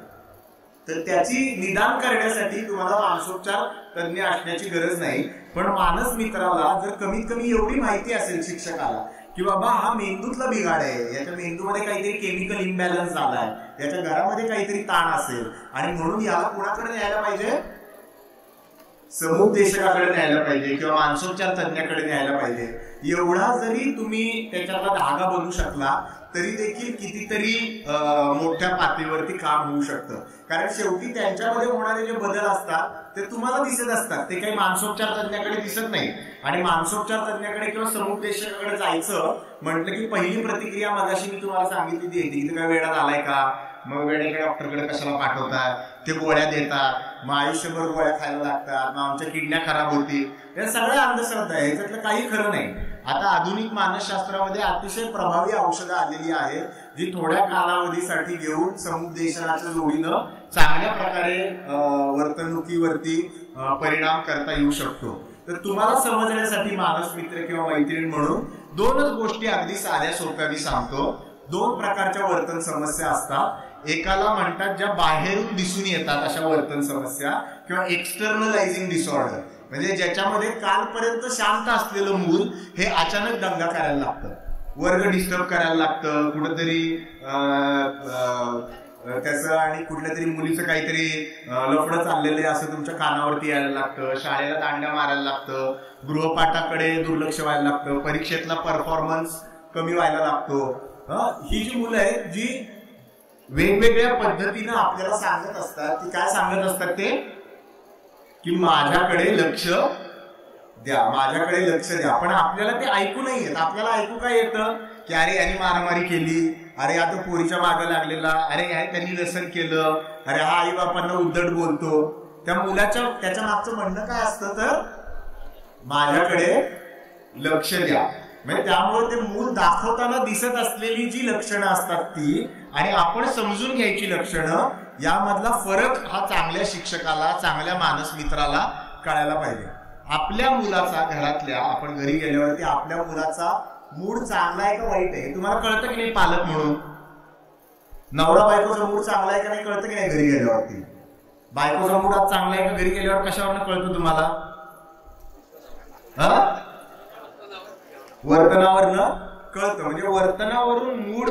तर त्याची निदान करण्यासाठी तुम्हाला मानसोपचार तज्ञ असण्याची गरज नाही, पण मानस मित्राला जर कमीत कमी एवढी माहिती असेल शिक्षकाला की बाबा हा मेंदूतला बिघाड आहे, याच्या मेंदूमध्ये काहीतरी केमिकल इम्बॅलन्स झालाय, याच्या घरामध्ये काहीतरी ताण असेल आणि म्हणून याला कुणाकडे न्यायला पाहिजे, समुपदेशकाकडे न्यायला पाहिजे किंवा मानसोपचार तज्ञाकडे न्यायला पाहिजे. एवढा जरी तुम्ही त्याच्यातला धागा बनवू शकला तरी देखील कितीतरी मोठ्या पातळीवरती काम होऊ शकतं. कारण शेवटी त्यांच्यामध्ये होणारे जे बदल असतात ते तुम्हाला दिसत असतात, ते काही मानसोपचार तज्ञाकडे दिसत नाही. आणि मानसोपचार तज्ञाकडे किंवा समुपदेशकाकडे जायचं म्हटलं की पहिली प्रतिक्रिया मगाशी मी तुम्हाला सांगितली ती येते, काय वेळात आलाय का, मग वेळेकडे डॉक्टरकडे कशाला पाठवतात, ते गोळ्या देतात, मग आयुष्यभर गोळ्या खायला लागतात, मग आमच्या किडन्या खराब होती. या सगळ्या अंधश्रद्धा आहे, याच्यातलं काही खरं नाही. आता आधुनिक मानसशास्त्रामध्ये अतिशय प्रभावी औषधं आलेली आहेत जी थोड्या कालावधीसाठी घेऊन समुपदेशनाच्या जोडीनं चांगल्या प्रकारे वर्तणुकीवरती परिणाम करता येऊ शकतो. तर तुम्हाला समजण्यासाठी मानस मित्र किंवा मैत्रीण म्हणून 2च गोष्टी अगदी साध्या सोप्या मी सांगतो. 2 प्रकारच्या वर्तन समस्या असतात. एकाला म्हणतात ज्या बाहेरून दिसून येतात अशा वर्तन समस्या किंवा एक्सटर्नलायझिंग डिसऑर्डर, म्हणजे ज्याच्यामध्ये कालपर्यंत शांत असलेलं मूल हे अचानक दंगा करायला लागतं, वर्ग डिस्टर्ब करायला लागतं, कुठेतरी त्याचं आणि कुठल्या तरी मुलीचं काहीतरी लफडं चाललेलं आहे असं तुमच्या कानावरती यायला लागतं, शाळेला दांड्या मारायला लागतं, गृहपाठाकडे दुर्लक्ष व्हायला लागतं, परीक्षेतला परफॉर्मन्स कमी व्हायला लागतो. ही जी मुलं आहेत जी वेगवेगळ्या पद्धतीनं आपल्याला सांगत असतात, ती काय सांगत असतात ते की माझ्याकडे लक्ष द्या, माझ्याकडे लक्ष द्या. पण आपल्याला ते ऐकू नाही येत. आपल्याला ऐकू काय येतं की अरे याने मारामारी केली, अरे आता पोरीच्या मागं लागलेला, अरे त्यांनी व्यसन केलं, अरे हा आई बापांना उद्धट बोलतो. त्या मुलाच्या त्याच्या मागचं म्हणणं काय असतं तर माझ्याकडे लक्ष द्या. म्हणजे त्यामुळे ते मूल दाखवताना दिसत असलेली जी लक्षणं असतात ती आणि आपण समजून घ्यायची लक्षणं, यामधला फरक हा चांगल्या शिक्षकाला, चांगल्या मानस मित्राला कळायला पाहिजे. आपल्या मुलाचा घरातल्या, आपण घरी गेल्यावरती आपल्या मुलाचा मूड चांगला आहे का वाईट आहे तुम्हाला कळतं की नाही? पालक म्हणून नवरा बायकोचा मूड चांगला आहे का नाही कळतं की नाही? घरी गेल्यावरती बायकोचा मूड आज चांगला आहे का घरी गेल्यावर कशावरनं कळतं तुम्हाला? वर्तनावरनं कळतं. म्हणजे वर्तनावरून मूड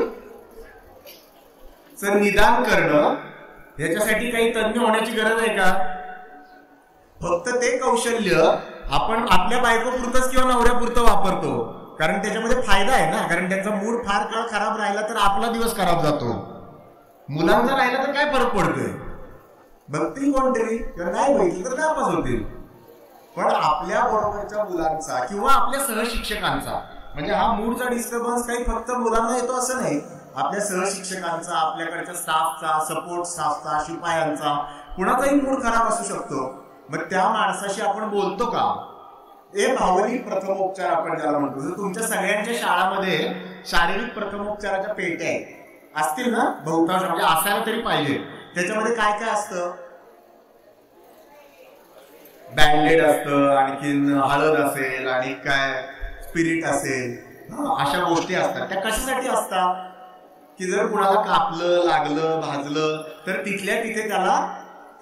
चं निदान करणं, याच्यासाठी काही तज्ञ होण्याची गरज आहे का? फक्त ते कौशल्य आपण आपल्या बायकोपुरतच किंवा नवऱ्यापुरतं वापरतो कारण त्याच्यामध्ये फायदा आहे ना. कारण त्यांचा मूड फार काळ खराब राहिला तर आपला दिवस खराब जातो. मुलांचा राहिला तर काय फरक पडतोय? बघतील कोणतरी किंवा नाही बघितलं तर नापास होतील. पण आपल्या बरोबरच्या मुलांचा किंवा आपल्या सहशिक्षकांचा, म्हणजे हा मूडचा डिस्टर्बन्स काही फक्त मुलांना येतो असं नाही, आपल्या सहशिक्षकांचा, आपल्याकडच्या स्टाफचा, सपोर्ट स्टाफचा, शिपायांचा, कुणाचाही मूड खराब असू शकतो. मग त्या माणसाशी आपण बोलतो का? हे भावनिक प्रथमोपचार आपण ज्याला म्हणतो. जर तुमच्या सगळ्यांच्या शाळामध्ये शारीरिक प्रथमोपचाराच्या पेट्या असतील ना बहुतांश, म्हणजे असायला तरी पाहिजे. त्याच्यामध्ये काय काय असतं? बँडेड असतं, आणखीन हळद असेल, आणि काय स्पिरिट असेल, अशा गोष्टी असतात. त्या कशासाठी असतात की जर कुणाला कापलं, लागलं, भाजलं तर तिथल्या तिथे त्याला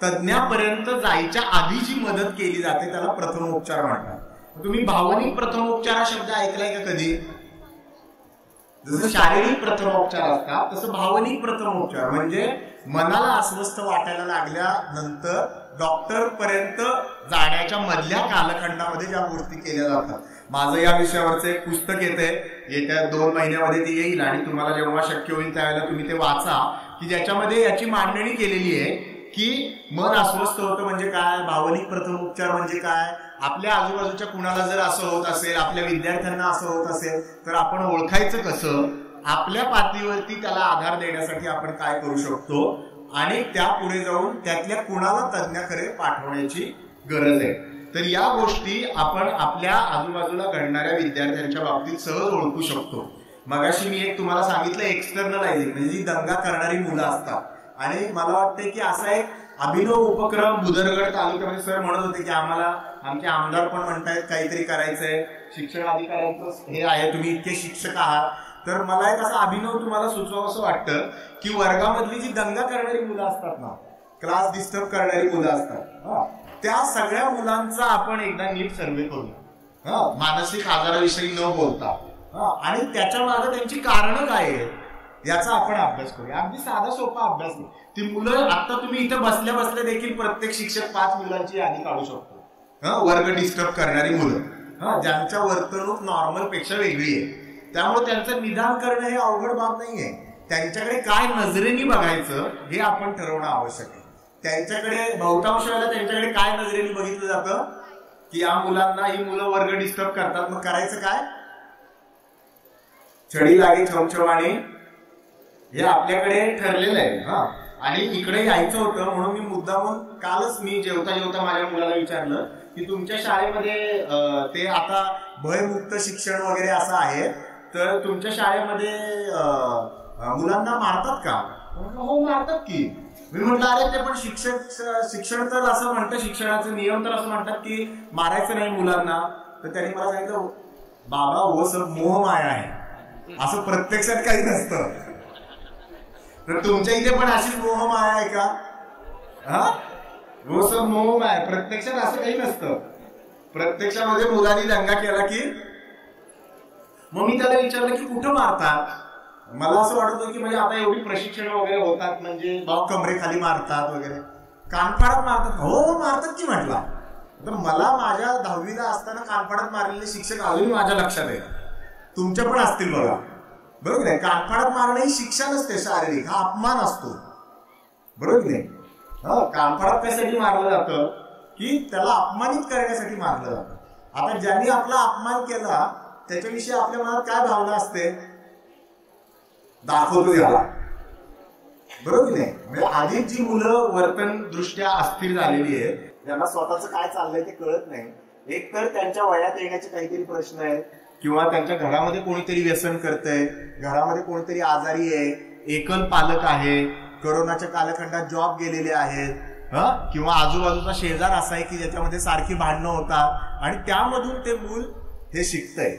तज्ञापर्यंत जायच्या आधी जी मदत केली जाते त्याला प्रथमोपचार म्हणतात. तुम्ही भावनिक प्रथमोपचार हा शब्द ऐकलाय का कधी? जसं शारीरिक प्रथमोपचार असतात तसं भावनिक प्रथमोपचार म्हणजे मनाला अस्वस्थ वाटायला लागल्यानंतर डॉक्टर पर्यंत जाण्याच्या मधल्या कालखंडामध्ये ज्या गोष्टी केल्या जातात. माझं या विषयावरचं एक पुस्तक येत्या 2 महिन्यामध्ये ते येईल आणि तुम्हाला जेव्हा शक्य होईल त्यावेळेला तुम्ही ते वाचा, की ज्याच्यामध्ये याची मांडणी केलेली आहे की मन अस्वस्थ होतं म्हणजे काय, भावनिक प्रथमोपचार म्हणजे काय, आपल्या आजूबाजूच्या कुणाला जर असं होत असेल, आपल्या विद्यार्थ्यांना असं होत असेल तर आपण ओळखायचं कसं, आपल्या पातळीवरती त्याला आधार देण्यासाठी आपण काय करू शकतो आणि त्या पुढे जाऊन त्यातल्या कुणाला तज्ञाकडे पाठवण्याची गरज आहे. तर या गोष्टी आपण आपल्या आजूबाजूला घडणाऱ्या विद्यार्थ्यांच्या बाबतीत सहज ओळखू शकतो. मगाशी मी एक तुम्हाला सांगितलं एक्सटर्नलायझिंग म्हणजे जी दंगा करणारी मुलं असतात आणि मला वाटतं की असा एक अभिनव उपक्रम बुदरगड तालुक्यामध्ये सर म्हणत होते की आम्हाला आमचे आमदार पण म्हणतायत काहीतरी करायचंय, शिक्षण अधिकाऱ्यांचं हे आहे, तुम्ही इतके शिक्षक आहात. तर मला एक असा अभिनव तुम्हाला सुचवावं असं वाटतं की वर्गामधली जी दंगा करणारी मुलं असतात ना, क्लास डिस्टर्ब करणारी मुलं असतात, त्या सगळ्या मुलांचा आपण एकदा नीट सर्वे करूया, मानसिक आजाराविषयी न बोलता, आणि त्याच्या मागे त्यांची कारणं काय आहेत याचा आपण अभ्यास करूया. अगदी साधा सोपा अभ्यास नाही. ती मुलं आता तुम्ही इथं बसल्या बसल्या देखील प्रत्येक शिक्षक 5 मुलांची यादी काढू शकतो. वर्ग डिस्टर्ब करणारी मुलं ज्यांच्या वर्तणूक नॉर्मल पेक्षा वेगळी आहे, त्यामुळे त्यांचं निदान करणं हे अवघड बाब नाहीये. त्यांच्याकडे काय नजरेने बघायचं हे आपण ठरवणं आवश्यक आहे. त्यांच्याकडे बहुतांश वेळेला त्यांच्याकडे काय नजरेने बघितलं जातं की या मुलांना ही मुलं वर्ग डिस्टर्ब करतात, मग करायचं काय, छडी लागे छमछमाने हे आपल्याकडे ठरलेलं आहे. आणि इकडे यायचं होतं म्हणून मी मुद्दामून कालच मी जेवता जेवता माझ्या मुलाला विचारलं की तुमच्या शाळेमध्ये ते आता भयमुक्त शिक्षण वगैरे असं आहे तर तुमच्या शाळेमध्ये मुलांना मारतात का? हो मारतात की. मी म्हटलं अरे ते पण शिक्षण तर असं म्हणतं, शिक्षणाचे नियम तर असं म्हणतात की मारायचं नाही मुलांना. तर त्यांनी मला सांगितलं बाबा वो सब मोह माया आहे, असं प्रत्यक्षात काही नसतं. तर तुमच्या इथे पण अशीच मोह माया आहे का? वो सब मोह माया, प्रत्यक्षात असं काही नसतं. प्रत्यक्षामध्ये मुलांनी दंगा केला की मग मी त्याला विचारलं की कुठं मारतात. मला असं वाटत होतं की म्हणजे आता एवढी प्रशिक्षण वगैरे होतात म्हणजे कमरेखाली मारतात वगैरे, कानफाडात मारतात. हो मारतात की म्हटला. तर मला माझ्या 10वीला असताना कानफाडात मारलेले शिक्षक अजूनही माझ्या लक्षात आहे. तुमच्या पण असतील बघा, बरोबर आहे. कानफाडात मारणं ही शिक्षा नसते शारीरिक, हा अपमान असतो, बरोबर नाही. कानफाडात कशासाठी मारलं जातं की त्याला अपमानित करण्यासाठी मारलं जातं. आता ज्यांनी आपला अपमान केला त्याच्याविषयी आपल्या मनात काय भावना असते, दाखवतो याला, बरोबर नाही. म्हणजे आधीच जी मुलं वर्तन दृष्ट्या अस्थिर झालेली आहे, ज्यांना स्वतःच काय चाललंय ते कळत नाही, एक तर त्यांच्या वयात येण्याचे काहीतरी प्रश्न आहेत किंवा त्यांच्या घरामध्ये कोणीतरी व्यसन करतंय, घरामध्ये कोणीतरी आजारी आहे, एकल पालक आहे, कोरोनाच्या कालखंडात जॉब गेलेले आहेत, किंवा आजूबाजूचा शेजार असा आहे की ज्याच्यामध्ये सारखी भांडणं होतात आणि त्यामधून ते मूल हे शिकतंय.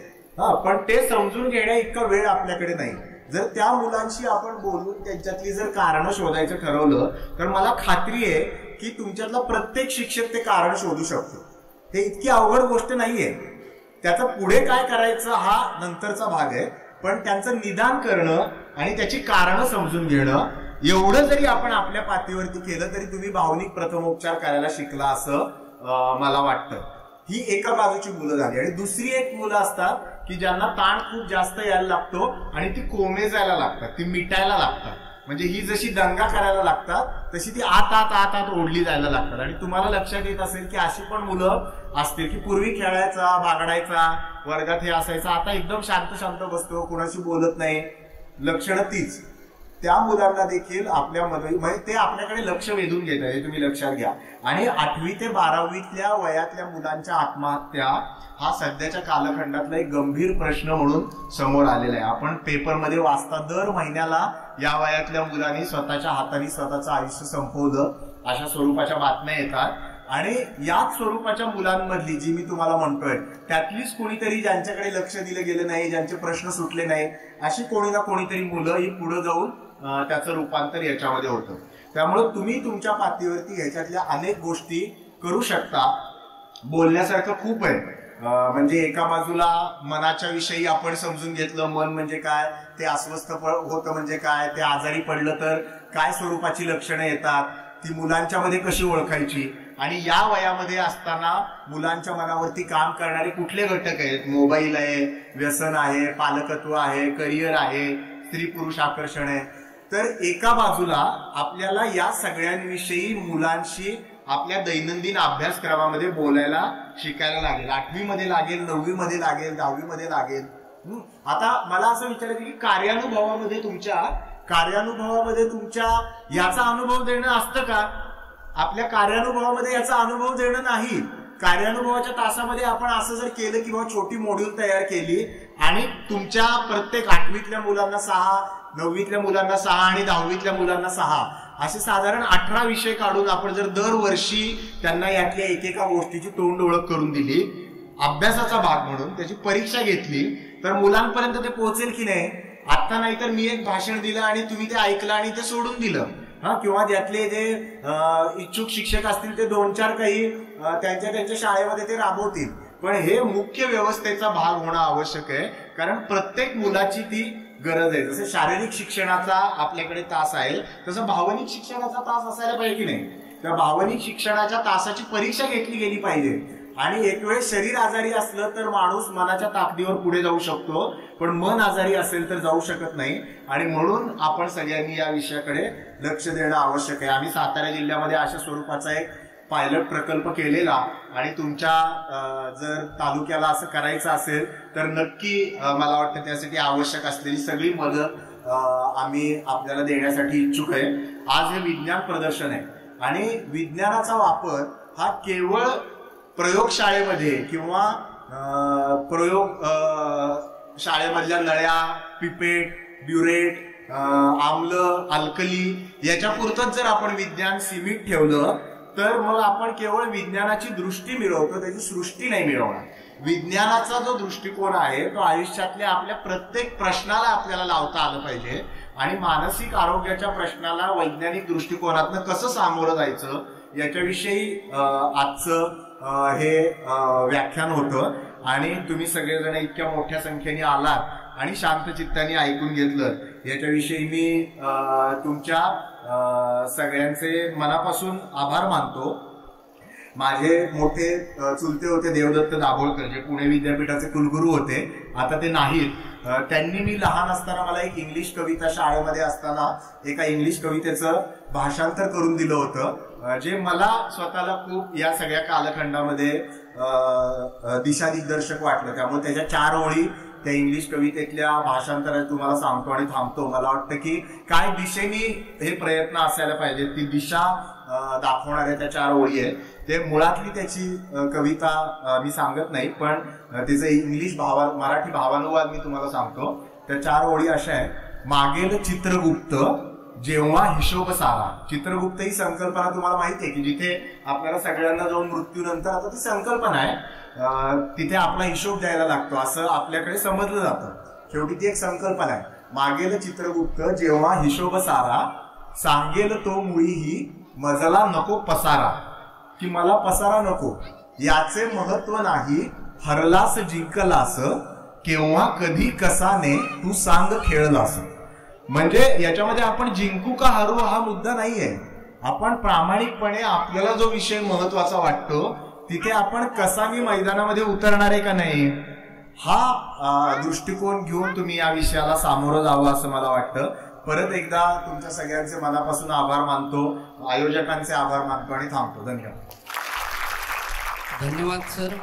पण ते समजून घेण्या इतका वेळ आपल्याकडे नाही. जर त्या मुलांशी आपण बोलून त्यांच्यातली जर कारण शोधायचं ठरवलं तर मला खात्री आहे की तुमच्यातला प्रत्येक शिक्षक ते कारण शोधू शकतो. हे इतकी अवघड गोष्ट नाहीये. त्याचा पुढे काय करायचं हा नंतरचा भाग आहे, पण त्यांचं निदान करणं आणि त्याची कारणं समजून घेणं एवढं जरी आपण आपल्या पातळीवरती केलं तरी तुम्ही भावनिक प्रथमोपचार करायला शिकला असं मला वाटतं. ही एका बाजूची मुलं झाली. आणि दुसरी एक मुलं असतात की ज्यांना ताण खूप जास्त यायला लागतो आणि ती कोमेजायला लागतात, ती मिटायला लागतात. म्हणजे ही जशी दंगा करायला लागतात तशी ती आत आत आत आत ओढली जायला लागतात. आणि तुम्हाला लक्षात येत असेल की अशी पण मुलं असतील की पूर्वी खेळायचा, बागडायचा, वर्गात हे असायचं, आता एकदम शांत शांत बसतो, कुणाशी बोलत नाही, लक्षणं तीच. त्या मुलांना देखील आपल्यामध्ये म्हणजे ते आपल्याकडे लक्ष वेधून घेत आहे, तुम्ही लक्षात घ्या. आणि 8वी ते 12वीतल्या वयातल्या मुलांच्या आत्महत्या हा सध्याच्या कालखंडातला एक गंभीर प्रश्न म्हणून समोर आलेला आहे. आपण पेपरमध्ये वाचता दर महिन्याला या वयातल्या मुलांनी स्वतःच्या हाताने स्वतःचं आयुष्य संपवलं अशा स्वरूपाच्या बातम्या येतात. आणि याच स्वरूपाच्या मुलांमधली जी मी तुम्हाला म्हणतोय त्यातलीच कोणीतरी ज्यांच्याकडे लक्ष दिलं गेलं नाही, ज्यांचे प्रश्न सुटले नाही, अशी कोणी ना कोणीतरी मुलं ही पुढे जाऊन त्याचं रूपांतर याच्यामध्ये होतं. त्यामुळे तुम्ही तुमच्या पातळीवरती ह्याच्यातल्या अनेक गोष्टी करू शकता. बोलण्यासारखं खूप आहे. म्हणजे एका बाजूला मनाच्या विषयी आपण समजून घेतलं, मन म्हणजे काय, ते अस्वस्थ होतं म्हणजे काय, ते आजारी पडलं तर काय स्वरूपाची लक्षणं येतात, ती मुलांच्या मध्ये कशी ओळखायची, आणि या वयामध्ये असताना मुलांच्या मनावरती काम करणारे कुठले घटक आहेत, मोबाईल आहे, व्यसन आहे, पालकत्व आहे, करिअर आहे, स्त्री पुरुष आकर्षण आहे. तर एका बाजूला आपल्याला या सगळ्यांविषयी मुलांशी आपल्या दैनंदिन अभ्यासक्रमामध्ये बोलायला शिकायला लागेल. 8वी मध्ये लागेल, 9वी मध्ये लागेल, 10वी मध्ये लागेल. आता मला असं विचारायचं की कार्यानुभवामध्ये तुमच्या याचा अनुभव देणं असतं का? आपल्या कार्यानुभवामध्ये याचा अनुभव देणं नाही. कार्यानुभवाच्या तासामध्ये आपण असं जर केलं की बाबा छोटी मॉड्यूल तयार केली आणि तुमच्या प्रत्येक 8वीतल्या मुलांना 6, 9वीतल्या मुलांना 6 आणि 10वीतल्या मुलांना 6 असे साधारण 18 विषय काढून आपण जर दरवर्षी त्यांना यातल्या एकेका गोष्टीची तोंड ओळख करून दिली, अभ्यासाचा भाग म्हणून त्याची परीक्षा घेतली, तर मुलांपर्यंत ते पोहोचेल की नाही? आता नाही तर मी एक भाषण दिलं आणि तुम्ही ते ऐकलं आणि ते सोडून दिलं, किंवा ज्यातले जे इच्छुक शिक्षक असतील ते 2-4 काही त्यांच्या शाळेमध्ये ते राबवतील. पण हे मुख्य व्यवस्थेचा भाग होणं आवश्यक आहे, कारण प्रत्येक मुलाची ती गरज आहे. जसं शारीरिक शिक्षणाचा आपल्याकडे तास आहे, तसं भावनिक शिक्षणाचा तास असायला पाहिजे की नाही? त्या भावनिक शिक्षणाच्या तासाची परीक्षा घेतली गेली पाहिजे. आणि एक वेळ शरीर आजारी असलं तर माणूस मनाच्या ताकदीवर पुढे जाऊ शकतो, पण मन आजारी असेल तर जाऊ शकत नाही. आणि म्हणून आपण सगळ्यांनी या विषयाकडे लक्ष देणं आवश्यक आहे. आम्ही सातारा जिल्ह्यामध्ये अशा स्वरूपाचा एक पायलट प्रकल्प केलेला, आणि तुमच्या जर तालुक्याला असं करायचं असेल तर नक्की मला वाटतं त्यासाठी आवश्यक असलेली सगळी मदत आम्ही आपल्याला देण्यासाठी इच्छुक आहे. आज हे विज्ञान प्रदर्शन आहे, आणि विज्ञानाचा वापर हा केवळ प्रयोगशाळेमध्ये किंवा प्रयोग शाळेमधल्या नळ्या, पिपेट, ब्युरेट, आम्ल, अल्कली याच्यापुरतच जर आपण विज्ञान सीमित ठेवलं तर मग आपण केवळ विज्ञानाची दृष्टी मिळवतो, त्याची सृष्टी नाही मिळवणार. विज्ञानाचा जो दृष्टिकोन आहे तो आयुष्यातल्या आपल्या प्रत्येक प्रश्नाला आपल्याला लावता आलं पाहिजे, आणि मानसिक आरोग्याच्या प्रश्नाला वैज्ञानिक दृष्टिकोनातनं कसं सामोरं जायचं याच्याविषयी आजचं हे व्याख्यान होतं. आणि तुम्ही सगळेजण इतक्या मोठ्या संख्येने आलात आणि शांत चित्ताने ऐकून घेतलं, याच्याविषयी मी तुमच्या सगळ्यांचे मनापासून आभार मानतो. माझे मोठे चुलते होते देवदत्त दाभोळकर, जे पुणे विद्यापीठाचे कुलगुरू होते, आता ते नाहीत. त्यांनी मी लहान असताना मला एक इंग्लिश कविता शाळेमध्ये असताना एका इंग्लिश कवितेचं भाषांतर करून दिलं होतं, जे मला स्वतःला खूप या सगळ्या कालखंडामध्ये दिशादिग्दर्शक वाटलं. त्यामुळे त्याच्या 4 ओळी त्या इंग्लिश कवितेतल्या भाषांतरात तुम्हाला सांगतो आणि थांबतो. मला वाटतं की काय दिशेने हे प्रयत्न असायला पाहिजे, ती दिशा दाखवणाऱ्या त्या 4 ओळी आहेत. ते मुळातली त्याची कविता मी सांगत नाही, पण तिचं इंग्लिश मराठी भावानुवाद मी तुम्हाला सांगतो. त्या 4 ओळी अशा आहेत. मागेल चित्रगुप्त जेव्हा हिशोब सारा. चित्रगुप्त ही संकल्पना तुम्हाला माहिती आहे की जिथे आपल्याला सगळ्यांना जाऊन मृत्यूनंतर, आता ती संकल्पना आहे, तिथे आपला हिशोब द्यायला लागतो असं आपल्याकडे समजलं जातं. शेवटी ती एक संकल्पना आहे. मागेल चित्रगुप्त जेव्हा हिशोब सारा, सांगेल तो मुळीही मजला नको पसारा. की मला पसारा नको, याचे महत्व नाही, हरलास जिंकलास, केव्हा कधी कसाने तू सांग खेळलास. म्हणजे याच्यामध्ये आपण जिंकू का हरू हा मुद्दा नाहीये. आपण प्रामाणिकपणे आपल्याला जो विषय महत्वाचा वाटतो तिथे आपण कसानी मैदानामध्ये उतरणार आहे का नाही, हा दृष्टिकोन घेऊन तुम्ही या विषयाला सामोरं जावं असं मला वाटतं. परत एकदा तुमच्या सगळ्यांचे मनापासून आभार मानतो, आयोजकांचे आभार मानतो आणि थांबतो. धन्यवाद. धन्यवाद सर.